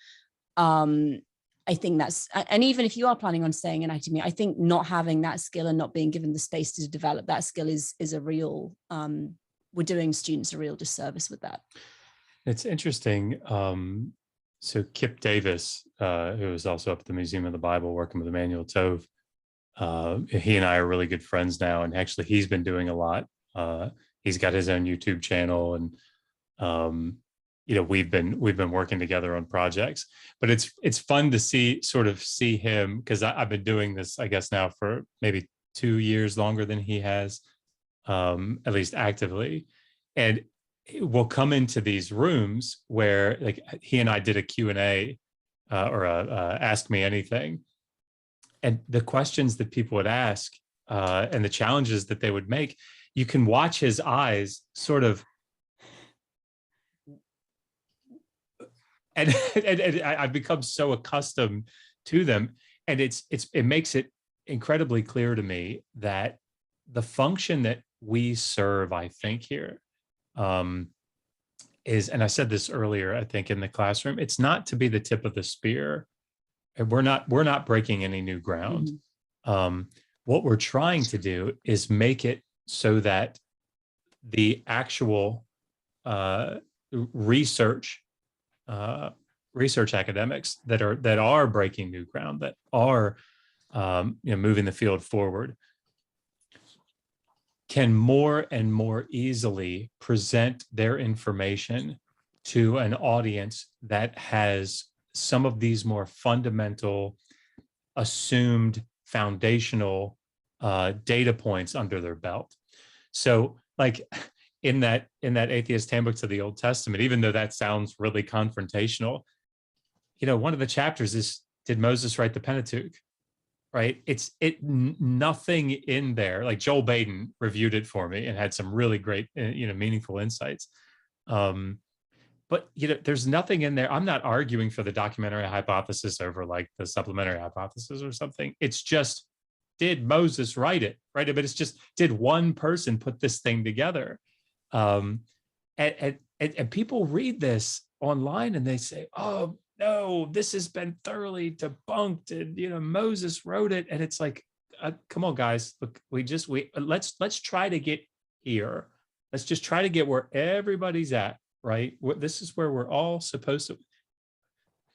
I think that's, and even if you are planning on staying in academia, I think not having that skill and not being given the space to develop that skill is a real, we're doing students a real disservice with that. It's interesting. So Kip Davis, who is also up at the Museum of the Bible working with Emmanuel Tove, he and I are really good friends now, and actually he's been doing a lot. He's got his own YouTube channel, and we've been working together on projects. But it's fun to see him, because I've been doing this, I guess, now for maybe 2 years longer than he has, at least actively, and we'll come into these rooms where, like, he and I did a Q&A or a Ask Me Anything, and the questions that people would ask and the challenges that they would make, you can watch his eyes sort of, and I've become so accustomed to them, and it makes it incredibly clear to me that the function that we serve, I think, here, is, and I said this earlier, I think, in the classroom, it's not to be the tip of the spear. And we're not breaking any new ground. What we're trying to do is make it so that the actual research academics that are breaking new ground, that are moving the field forward, can more and more easily present their information to an audience that has some of these more fundamental, assumed, foundational data points under their belt. So, like, in that Atheist Handbook to the Old Testament, even though that sounds really confrontational, one of the chapters is, did Moses write the Pentateuch? Right? Nothing in there. Like, Joel Baden reviewed it for me and had some really great, meaningful insights. But there's nothing in there. I'm not arguing for the documentary hypothesis over, like, the supplementary hypothesis or something. It's just, did Moses write it? Right? But it's just, did one person put this thing together? And people read this online and they say, oh, no, this has been thoroughly debunked, and Moses wrote it. And it's like, come on, guys, look, let's try to get here. Let's just try to get where everybody's at, right? This is where we're all supposed to.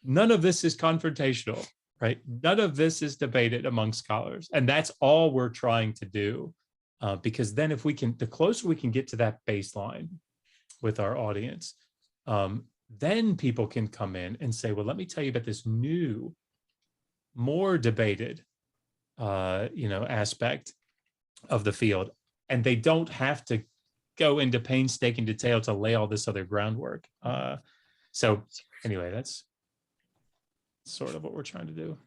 None of this is confrontational, right? None of this is debated among scholars, and that's all we're trying to do. Because then, if we can, the closer we can get to that baseline with our audience, then people can come in and say, well, let me tell you about this new, more debated, aspect of the field. And they don't have to go into painstaking detail to lay all this other groundwork. So anyway, that's sort of what we're trying to do.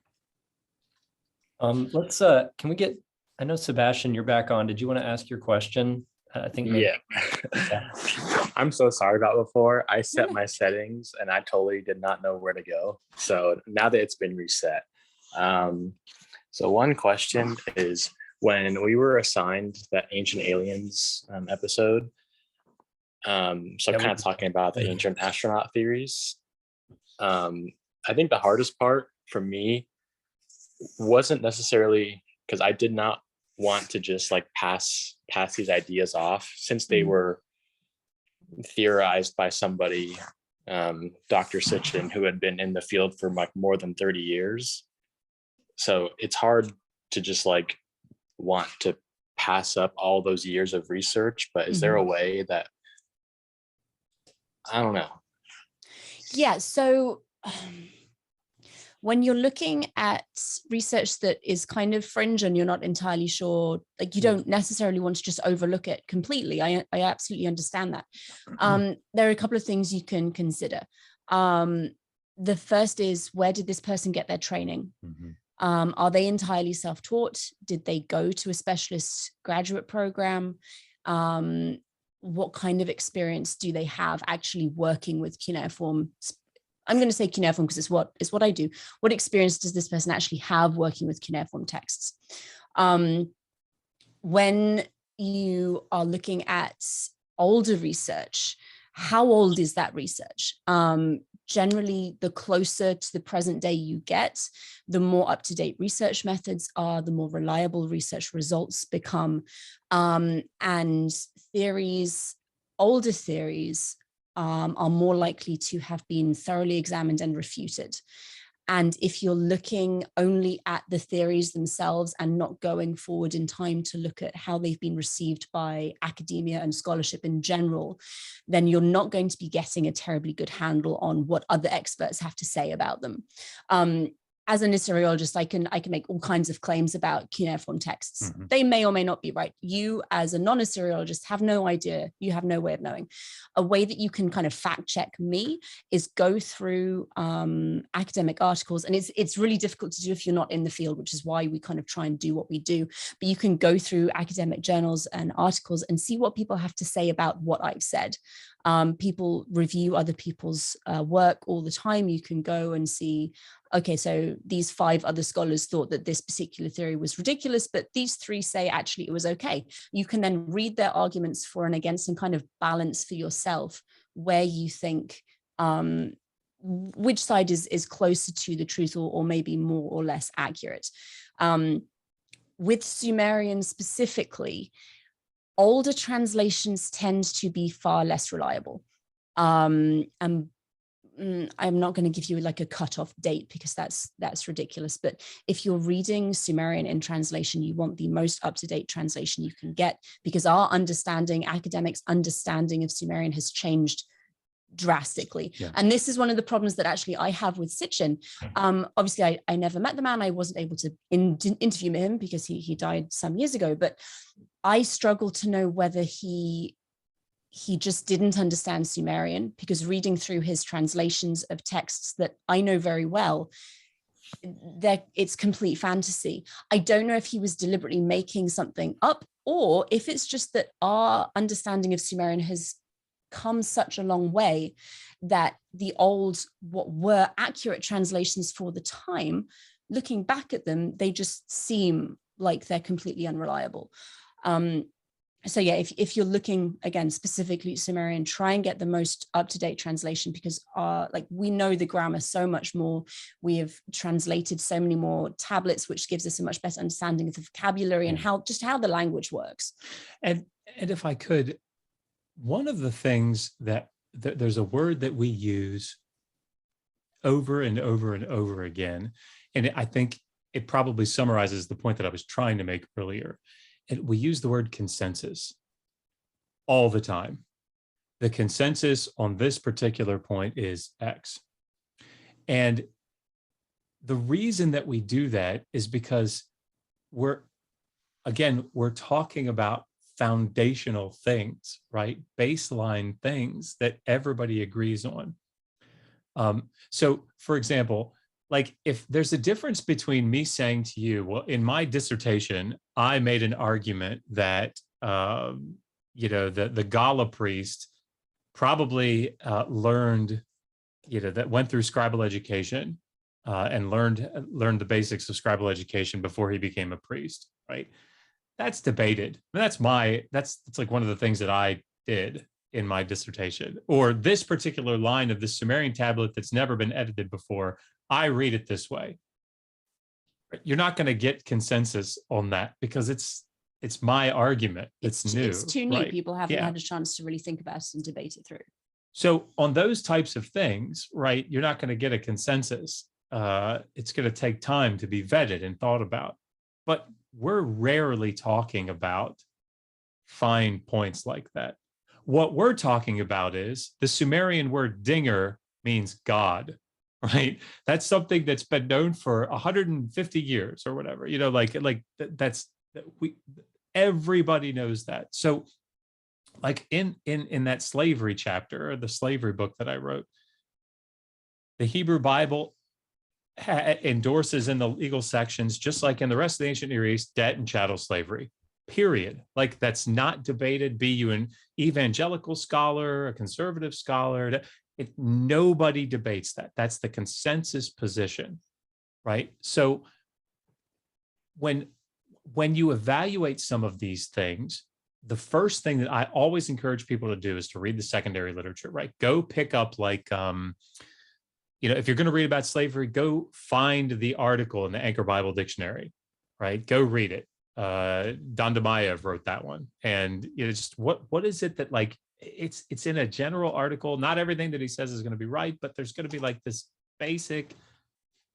Can we get, I know, Sebastian, you're back on. Did you want to ask your question? I think maybe. Yeah. I'm so sorry about before. I set my settings and I totally did not know where to go. So now that it's been reset. So one question is, when we were assigned that Ancient Aliens episode, kind of talking about the ancient astronaut theories, I think the hardest part for me wasn't necessarily, because I did not want to just like pass these ideas off, since they were theorized by somebody, Dr. Sitchin, who had been in the field for like more than 30 years. So it's hard to just like want to pass up all those years of research, but is there a way that, I don't know. Yeah, so When you're looking at research that is kind of fringe and you're not entirely sure, like you don't necessarily want to just overlook it completely. I absolutely understand that. There are a couple of things you can consider. The first is, where did this person get their training? Are they entirely self-taught? Did they go to a specialist graduate program? What kind of experience do they have actually working with cuneiform? I'm going to say cuneiform because it's what I do. What experience does this person actually have working with cuneiform texts? When you are looking at older research, how old is that research? Generally, the closer to the present day you get, the more up-to-date research methods are, the more reliable research results become. And theories, older theories, are more likely to have been thoroughly examined and refuted. And if you're looking only at the theories themselves and not going forward in time to look at how they've been received by academia and scholarship in general, then you're not going to be getting a terribly good handle on what other experts have to say about them. As an Assyriologist, I can make all kinds of claims about cuneiform texts. They may or may not be right. You, as a non-Assyriologist, have no idea. You have no way of knowing. A way that you can kind of fact check me is go through academic articles, and it's really difficult to do if you're not in the field, which is why we kind of try and do what we do. But you can go through academic journals and articles and see what people have to say about what I've said. People review other people's work all the time. You can go and see, okay, so these 5 other scholars thought that this particular theory was ridiculous, but these 3 say actually it was okay. You can then read their arguments for and against and kind of balance for yourself where you think which side is closer to the truth or maybe more or less accurate. With Sumerian specifically, older translations tend to be far less reliable. And I'm not going to give you like a cutoff date because that's ridiculous. But if you're reading Sumerian in translation, you want the most up-to-date translation you can get, because our understanding, academics' understanding of Sumerian has changed drastically. And this is one of the problems that actually I have with Sitchin. Obviously, I never met the man. I wasn't able to interview him because he died some years ago. But I struggle to know whether he just didn't understand Sumerian, because reading through his translations of texts that I know very well, it's complete fantasy. I don't know if he was deliberately making something up, or if it's just that our understanding of Sumerian has come such a long way that the old, what were accurate translations for the time, looking back at them, they just seem like they're completely unreliable. So yeah, if you're looking again specifically at Sumerian, try and get the most up-to-date translation, because like we know the grammar so much more. We have translated so many more tablets, which gives us a much better understanding of the vocabulary and how the language works. And if I could, one of the things that there's a word that we use over and over and over again, and I think it probably summarizes the point that I was trying to make earlier. And we use the word consensus all the time. The consensus on this particular point is X. And the reason that we do that is because we're talking about foundational things, right? Baseline things that everybody agrees on. So for example, like if there's a difference between me saying to you, well, in my dissertation, I made an argument that, the Gala priest probably learned, that went through scribal education and learned the basics of scribal education before he became a priest, right? That's debated. That's like one of the things that I did in my dissertation. Or this particular line of the Sumerian tablet that's never been edited before, I read it this way. You're not going to get consensus on that because it's my argument. It's new. It's too new. Right? People haven't had a chance to really think about it and debate it through. So on those types of things, right, you're not going to get a consensus. It's going to take time to be vetted and thought about. But we're rarely talking about fine points like that. What we're talking about is the Sumerian word dinger means God. right? That's something that's been known for 150 years or whatever, everybody knows that. So like in that slavery chapter, or the slavery book that I wrote, the Hebrew Bible endorses in the legal sections, just like in the rest of the ancient Near East, debt and chattel slavery, period. Like that's not debated, be you an evangelical scholar, a conservative scholar, nobody debates that. That's the consensus position, right? So when you evaluate some of these things, the first thing that I always encourage people to do is to read the secondary literature, right? Go pick up like, if you're going to read about slavery, go find the article in the Anchor Bible Dictionary, right? Go read it. Don DeMaia wrote that one. And just what is it that like, it's in a general article. Not everything that he says is going to be right, but there's going to be like this basic,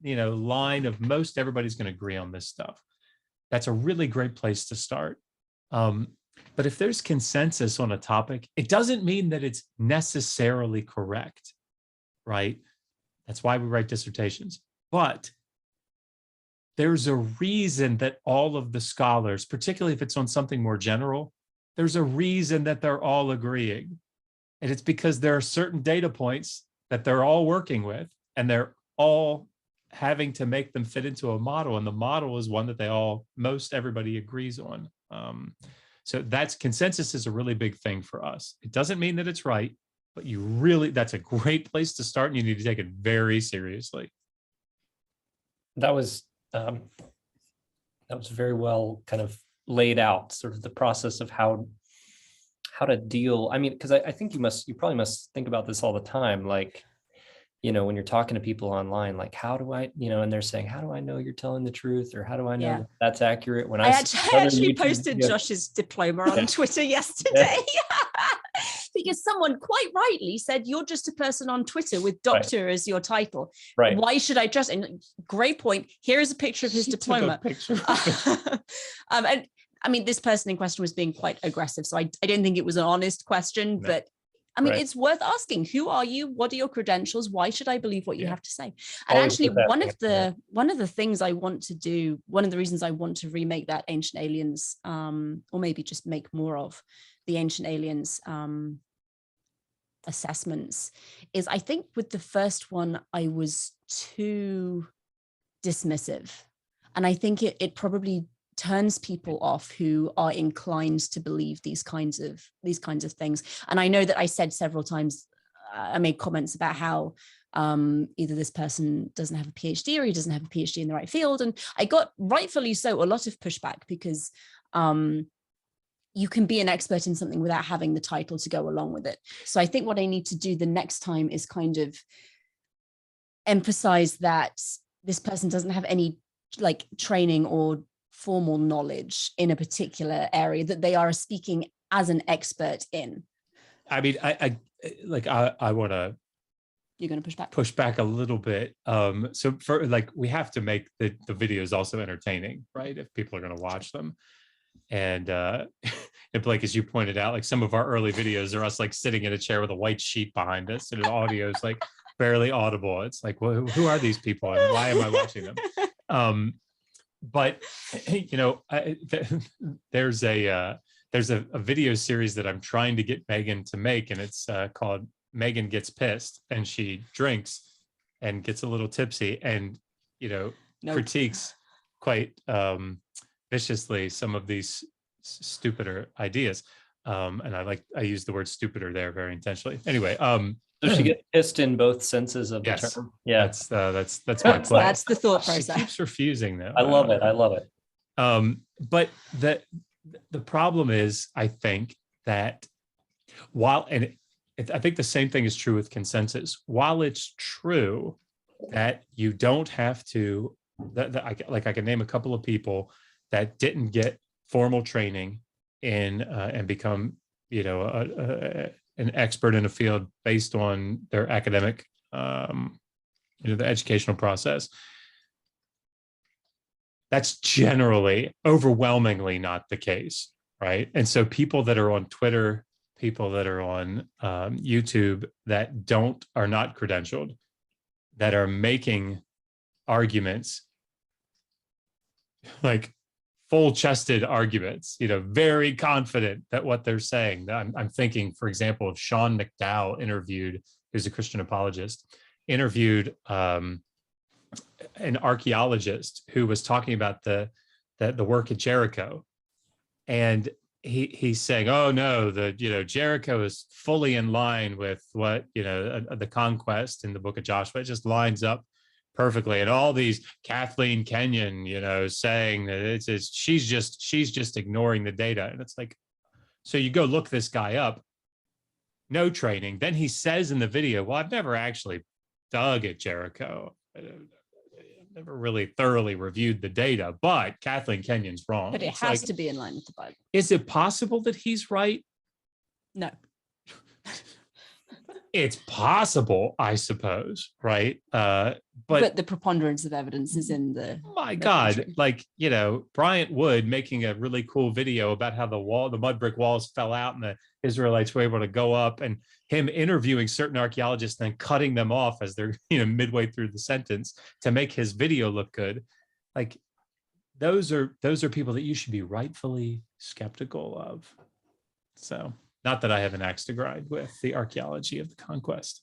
line of most everybody's going to agree on this stuff. That's a really great place to start. But if there's consensus on a topic, it doesn't mean that it's necessarily correct, right? That's why we write dissertations. But there's a reason that all of the scholars, particularly if it's on something more general, there's a reason that they're all agreeing. And it's because there are certain data points that they're all working with, and they're all having to make them fit into a model. And the model is one that most everybody agrees on. So consensus is a really big thing for us. It doesn't mean that it's right, but that's a great place to start, and you need to take it very seriously. That was very well kind of laid out, sort of the process of how to deal. I mean, because I think you probably must think about this all the time. Like, when you're talking to people online, like, how do I, and they're saying, how do I know you're telling the truth? Or how do I know that's accurate? When I actually posted Josh's diploma on Twitter yesterday. Because someone quite rightly said, you're just a person on Twitter with doctor as your title. Right. Why should I trust? And great point. Here is a picture of his diploma. And I mean, this person in question was being quite aggressive. So I don't think it was an honest question, but I mean, it's worth asking. Who are you? What are your credentials? Why should I believe what you have to say? And actually, one of the things I want to do, one of the reasons I want to remake that Ancient Aliens, or maybe just make more of the Ancient Aliens assessments, is I think with the first one, I was too dismissive. And I think it probably turns people off who are inclined to believe these kinds of things. And I know that I said several times, I made comments about how either this person doesn't have a PhD or he doesn't have a PhD in the right field. And I got, rightfully so, a lot of pushback because you can be an expert in something without having the title to go along with it. So I think what I need to do the next time is kind of emphasize that this person doesn't have any like training or formal knowledge in a particular area, that they are speaking as an expert in. I mean, I want to. You're going to push back a little bit. So for we have to make the videos also entertaining, right? If people are going to watch them. And Blake, as you pointed out, like some of our early videos are us like sitting in a chair with a white sheet behind us, and the audio is like barely audible. It's like, well, who are these people and why am I watching them? But there's a video series that I'm trying to get Megan to make, and it's called Megan Gets Pissed, and she drinks and gets a little tipsy and critiques quite viciously some of these stupider ideas. And I use the word stupider there very intentionally. Anyway, so she gets pissed in both senses of the term. Yeah, that's my play. That's the thought process. She keeps refusing though. I love it. But the problem is, I think that I think the same thing is true with consensus. While it's true that you don't have to, I can name a couple of people that didn't get formal training in and become, an expert in a field based on their academic, the educational process. That's generally, overwhelmingly not the case, right? And so people that are on Twitter, people that are on YouTube that are not credentialed, that are making arguments, like full-chested arguments, very confident that what they're saying. I'm thinking, for example, of Sean McDowell interviewed, who's a Christian apologist, interviewed an archaeologist who was talking about the work at Jericho, and he's saying, oh no, Jericho is fully in line with what the conquest in the book of Joshua. It just lines up perfectly. And all these Kathleen Kenyon, saying that she's just ignoring the data. And it's like, so you go look this guy up, no training. Then he says in the video, well, I've never actually dug at Jericho. Never really thoroughly reviewed the data, but Kathleen Kenyon's wrong. But it has to be in line with the Bible. Is it possible that he's right? No. It's possible, I suppose, right? But the preponderance of evidence is in the. My God, Bryant Wood making a really cool video about how the mud brick walls fell out and the Israelites were able to go up, and him interviewing certain archaeologists and then cutting them off as they're midway through the sentence to make his video look good. Like those are people that you should be rightfully skeptical of. So, not that I have an axe to grind with the archaeology of the conquest.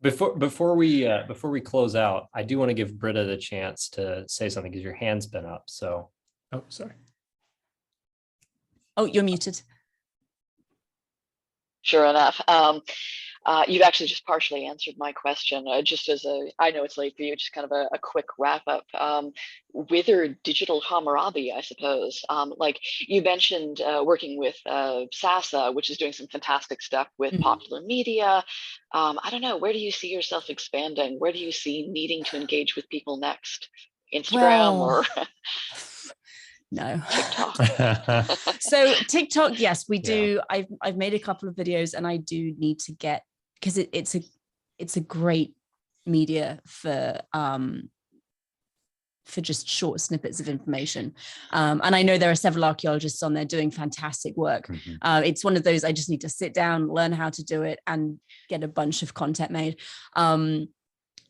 Before we close out, I do want to give Britta the chance to say something because your hand's been up. So, oh, sorry. Oh, you're muted. Sure enough. You've actually just partially answered my question. Just as I know it's late for you, just kind of a quick wrap up. Withered digital Hammurabi, I suppose. Like you mentioned working with SASA, which is doing some fantastic stuff with popular media. I don't know, where do you see yourself expanding? Where do you see needing to engage with people next? Instagram or... No. TikTok. So TikTok, yes, we do. Yeah. I've made a couple of videos, and I do need to get, because it's a great media for just short snippets of information. And I know there are several archaeologists on there doing fantastic work. It's one of those, I just need to sit down, learn how to do it, and get a bunch of content made.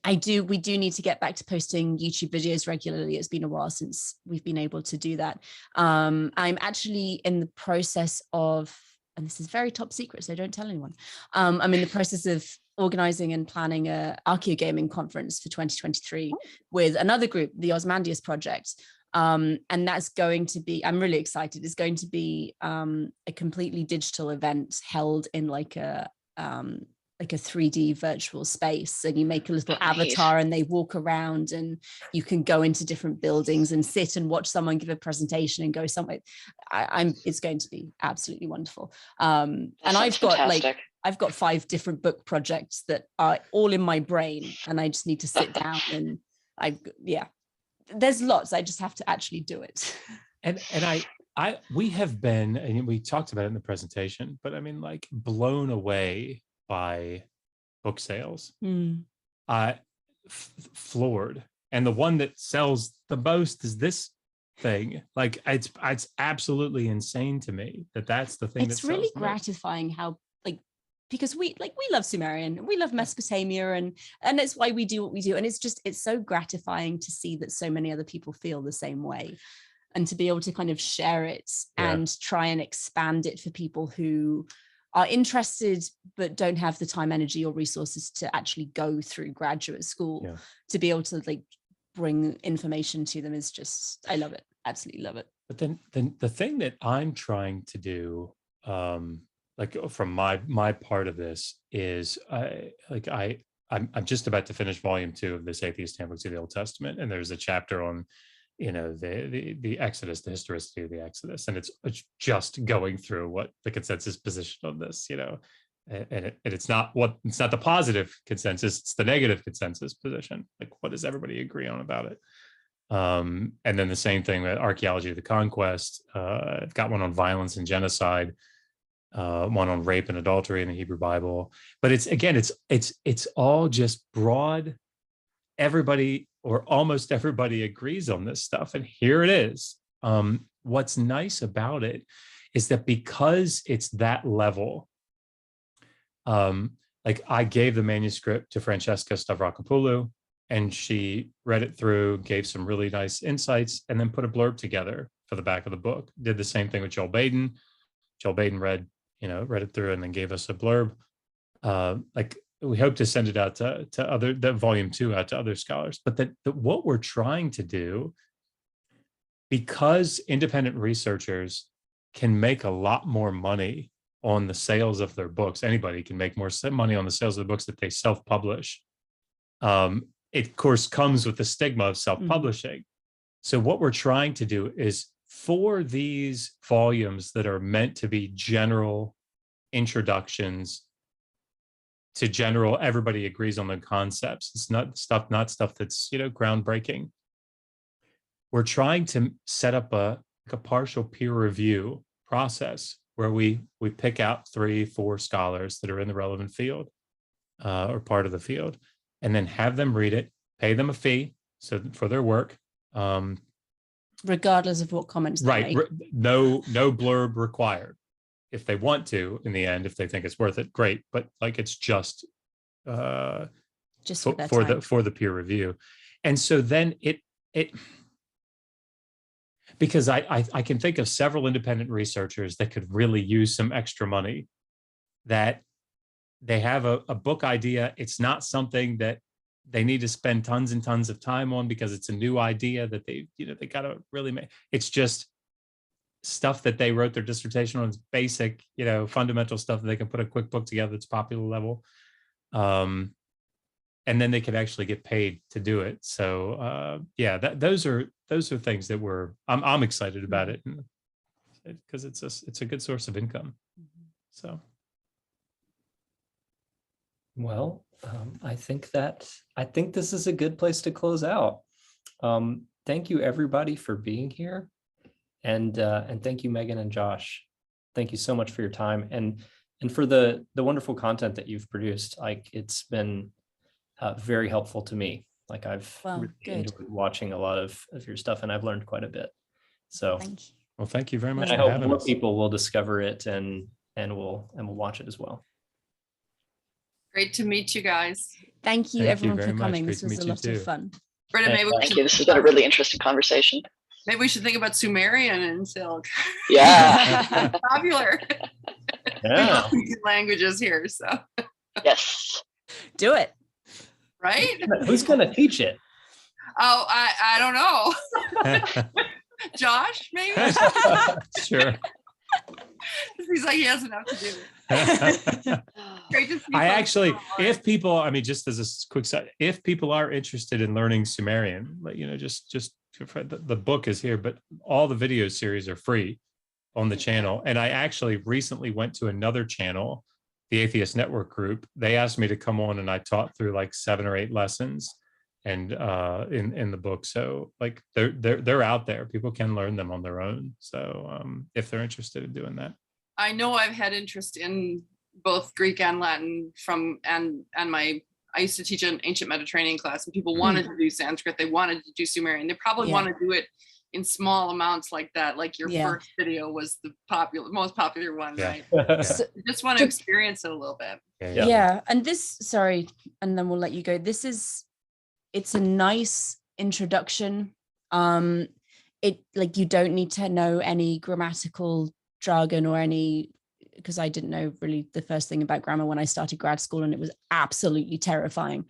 We do need to get back to posting YouTube videos regularly. It's been a while since we've been able to do that. I'm actually in the process of, and this is very top secret, so don't tell anyone. I'm in the process of organizing and planning a archaeogaming conference for 2023 with another group, the Ozymandias Project. And that's going to be, I'm really excited, it's going to be a completely digital event held in like a 3D virtual space, and you make a little avatar and they walk around, and you can go into different buildings and sit and watch someone give a presentation and go somewhere. It's going to be absolutely wonderful. And I've got 5 different book projects that are all in my brain, and I just need to sit down and there's lots. I just have to actually do it. And we have been, and we talked about it in the presentation, but I mean, like, blown away by book sales, floored. And the one that sells the most is this thing. Like, it's absolutely insane to me that's the thing. It's really gratifying how, like, because we love Sumerian, we love Mesopotamia, and it's why we do what we do. And it's so gratifying to see that so many other people feel the same way, and to be able to kind of share it and try and expand it for people who are interested but don't have the time, energy, or resources to actually go through graduate school. To be able to like bring information to them is just, I love it. Absolutely love it. But then the thing that I'm trying to do, like from my part of this, is I'm just about to finish volume 2 of this Atheist Handbook to the Old Testament, and there's a chapter on the Exodus, the historicity of the Exodus, and it's just going through what the consensus position on this, and it's not the positive consensus, it's the negative consensus position. Like, what does everybody agree on about it? And then the same thing with archaeology of the conquest. I've got one on violence and genocide, one on rape and adultery in the Hebrew Bible. But it's all just broad. Everybody, or almost everybody, agrees on this stuff, and here it is. What's nice about it is that because it's that level, like I gave the manuscript to Francesca Stavrakopoulou, and she read it through, gave some really nice insights, and then put a blurb together for the back of the book. Did the same thing with Joel Baden. Joel Baden read it through and then gave us a blurb. Like we hope to send it out to other, that volume 2 out to other scholars. But that what we're trying to do, because independent researchers can make a lot more money on the sales of their books. Anybody can make more money on the sales of the books that they self-publish. It, of course, comes with the stigma of self-publishing. So what we're trying to do is, for these volumes that are meant to be general introductions to general, everybody agrees on the concepts. It's not stuff that's, groundbreaking. We're trying to set up a partial peer review process where we pick out 3-4 scholars that are in the relevant field or part of the field, and then have them read it, pay them a fee for their work. Regardless of what comments they Right. make. No blurb required. If they want to, in the end, if they think it's worth it, great. But like, it's just for the peer review. And so then it because I can think of several independent researchers that could really use some extra money, that they have a book idea. It's not something that they need to spend tons and tons of time on because it's a new idea that they got to really make. It's just stuff that they wrote their dissertation on. It's basic, fundamental stuff that they can put a quick book together that's popular level. And then they can actually get paid to do it. So those are things that I'm excited about it, because it's a good source of income. So. Well, I think this is a good place to close out. Thank you everybody for being here, and thank you, Megan and Josh. Thank you so much for your time and for the wonderful content that you've produced. Like, it's been very helpful to me. Like, I've really enjoyed watching a lot of your stuff, and I've learned quite a bit. So, thank you very much. And I hope more people will discover it and will watch it as well. Great to meet you guys. Thank you, everyone, for coming. This was a lot of fun. Britta, thank you. This has been a really interesting conversation. Maybe we should think about Sumerian and Silk. Yeah. Popular. Yeah. Languages here, so. Yes. Do it. Right? Who's going to teach it? Oh, I don't know. Josh, maybe? Sure. He's like, he has enough to do. Great to see you. I actually, if people, just as a quick side, if people are interested in learning Sumerian, just the book is here, but all the video series are free on the channel. And I actually recently went to another channel, the Atheist Network group. They asked me to come on, and I taught through like 7 or 8 lessons, and in the book. So like they're out there. People can learn them on their own. So if they're interested in doing that. I know I've had interest in both Greek and Latin and I used to teach an ancient Mediterranean class, and people wanted to do Sanskrit. They wanted to do Sumerian. They probably want to do it in small amounts like that. Like your first video was the most popular one, right? So, just want to experience it a little bit. Yeah. And this, sorry, and then we'll let you go. It's a nice introduction. It, like, you don't need to know any grammatical jargon or any, because I didn't know really the first thing about grammar when I started grad school, and it was absolutely terrifying.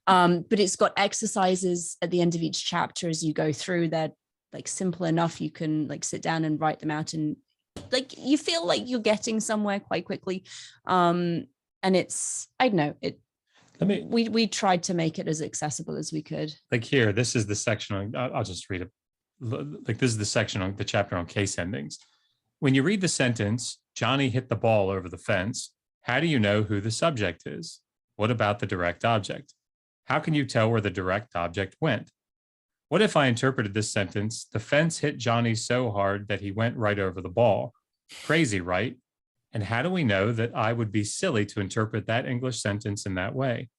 But it's got exercises at the end of each chapter as you go through. They're like simple enough. You can like sit down and write them out, and like you feel like you're getting somewhere quite quickly. And it's, I don't know, we tried to make it as accessible as we could. Like here, this is the section on, I'll just read it. Like this is the section on the chapter on case endings. When you read the sentence, Johnny hit the ball over the fence, how do you know who the subject is? What about the direct object? How can you tell where the direct object went? What if I interpreted this sentence, the fence hit Johnny so hard that he went right over the ball? Crazy, right? And how do we know that I would be silly to interpret that English sentence in that way?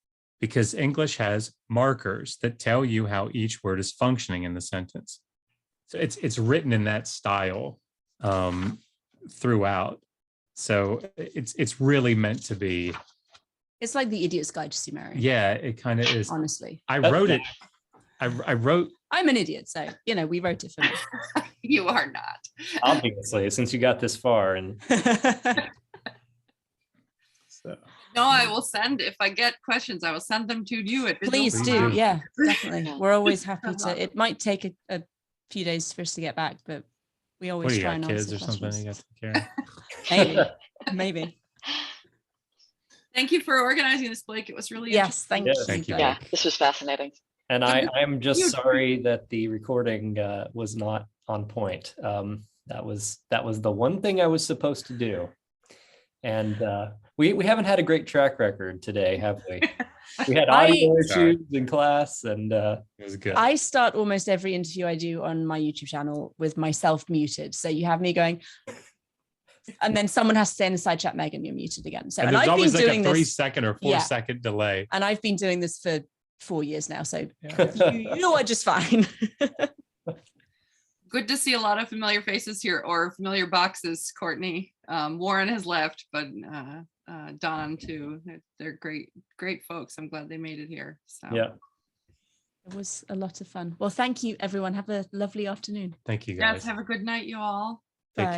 Because English has markers that tell you how each word is functioning in the sentence. So it's written in that style throughout. So it's really meant to be It's like the Idiot's Guide to Sumerian. Yeah, it kind of is. Honestly. I wrote it. I wrote. I'm an idiot, so we wrote it for me. You are not. Obviously, since you got this far. And So. No, I will send, if I get questions, I will send them to you. Please do. Yeah, definitely. We're always happy to. It might take a few days for us to get back, but we always try and answer kids or something you got to take care of. Maybe. Thank you for organizing this, Blake. It was really interesting. Thank you. Yeah, this was fascinating. And I'm just sorry that the recording was not on point. That was the one thing I was supposed to do. And we haven't had a great track record today, have we? We had audio issues in class, and it was good. I start almost every interview I do on my YouTube channel with myself muted. So you have me going, and then someone has to say in the side chat, Megan, you're muted again. So and there's always like a 3-second or 4-second delay. And I've been doing this for 4 years now, so you are just fine. Good to see a lot of familiar faces here, or familiar boxes, Courtney. Warren has left, but Don too. They're great folks. I'm glad they made it here. So yeah, it was a lot of fun. Well, thank you, everyone. Have a lovely afternoon. Thank you, guys. Yes, have a good night, you all. Take care.